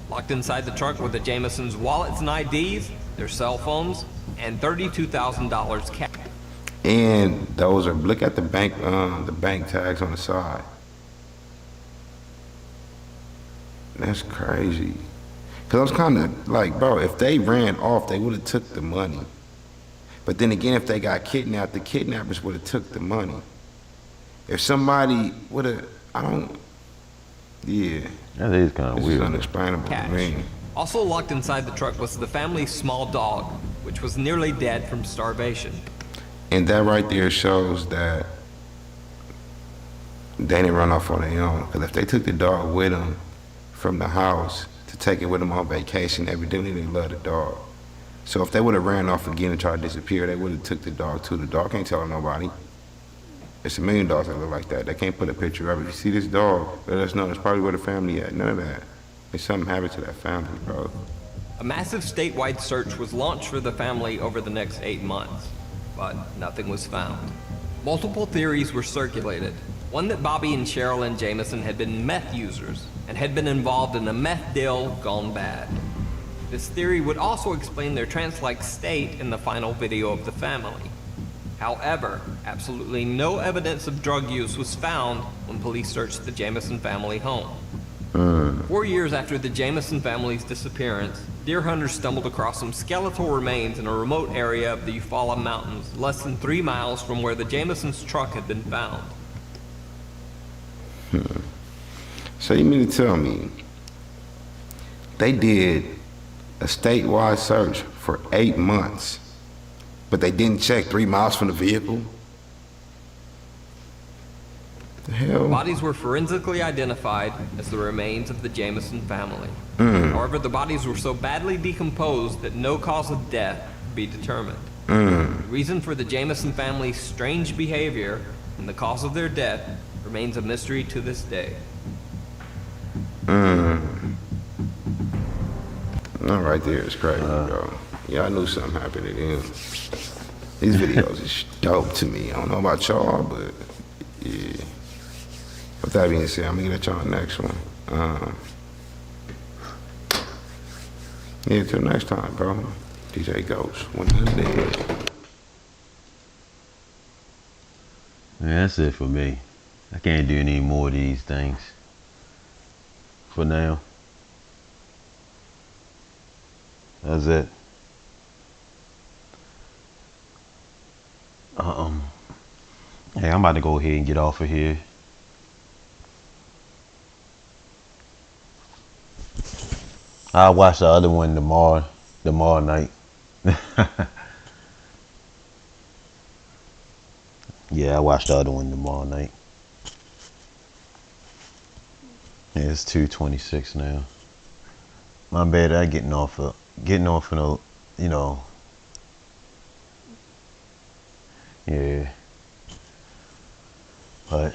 Locked inside the truck were the Jamesons' wallets and IDs, their cell phones, and $32,000 cash. And those are, look at the bank tags on the side. That's crazy. Cause I was kind of like, bro, if they ran off, they would have took the money. But then again, if they got kidnapped, the kidnappers would have took the money. If somebody would have, yeah. That is kind of weird. It's unexplainable to me. Also locked inside the truck was the family's small dog, which was nearly dead from starvation. And that right there shows that they didn't run off on their own. Because if they took the dog with them from the house to take it with them on vacation, evidently they love the dog. So if they would have ran off again and tried to disappear, they would have took the dog too. The dog can't tell nobody. It's a million dogs that look like that. They can't put a picture of it. You see this dog, let us know. It's probably where the family at. None of that. There's something happened to that family, bro. A massive statewide search was launched for the family over the next 8 months, but nothing was found. Multiple theories were circulated. One that Bobby and Sherilyn Jameson had been meth users and had been involved in a meth deal gone bad. This theory would also explain their trance-like state in the final video of the family. However, absolutely no evidence of drug use was found when police searched the Jameson family home. 4 years after the Jameson family's disappearance, deer hunters stumbled across some skeletal remains in a remote area of the Eufaula Mountains, less than 3 miles from where the Jamesons' truck had been found. So you mean to tell me they did a statewide search for 8 months, but they didn't check 3 miles from the vehicle? The hell? Bodies were forensically identified as the remains of the Jameson family. However, the bodies were so badly decomposed that no cause of death could be determined. The reason for the Jameson family's strange behavior and the cause of their death remains a mystery to this day. That right there is crazy, bro. Yeah, I knew something happened to them. These videos is dope to me. I don't know about y'all, but yeah. With that being said, I'm gonna get at y'all next one. Yeah, till next time, bro. DJ Ghost, when the dead. Yeah, that's it for me. I can't do any more of these things for now. That's it. Hey, I'm about to go ahead and get off of here. I'll watch the other one tomorrow night. Yeah, I watched the other one tomorrow night. Yeah, it's 2:26 now. My bad. I getting off in a, you know. Yeah. But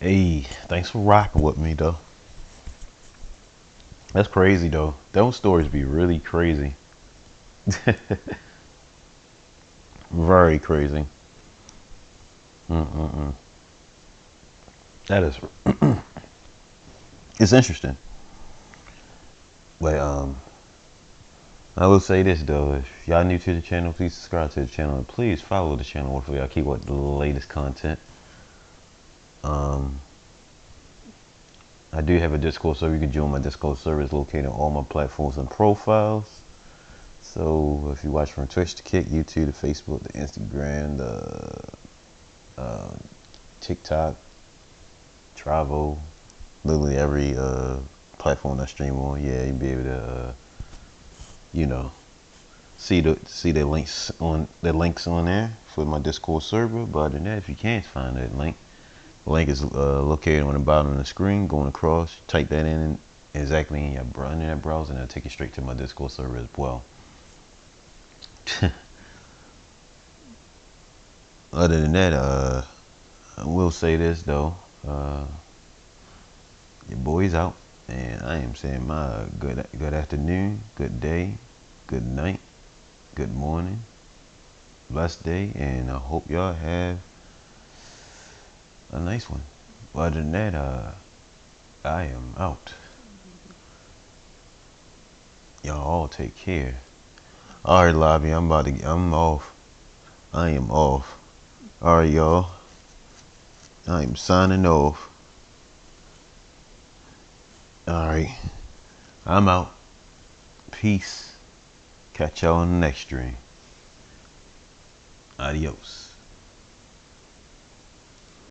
hey, thanks for rocking with me though. That's crazy though. Those stories be really crazy. Very crazy. That is it's interesting. But I will say this though, if y'all new to the channel, please subscribe to the channel and please follow the channel for y'all keep up with the latest content. I do have a Discord server. You can join my Discord server. It's located on all my platforms and profiles. So if you watch from Twitch to Kick, YouTube, the Facebook, the Instagram, the TikTok, Travel, literally every platform I stream on, yeah, you'll be able to, you know, see the links on there for my Discord server. But other than that, if you can't find that link, the link is located on the bottom of the screen. Going across, type that in exactly in your internet browser, and it'll take you straight to my Discord server as well. Other than that, I will say this though, your boy's out, and I am saying my good afternoon, good day, good night, good morning, blessed day, and I hope y'all have a nice one. Other than that, I am out. Y'all all take care. All right, Lobby, I'm off. I am off. All right, y'all. I am signing off. All right. I'm out. Peace. Catch y'all on the next stream. Adios.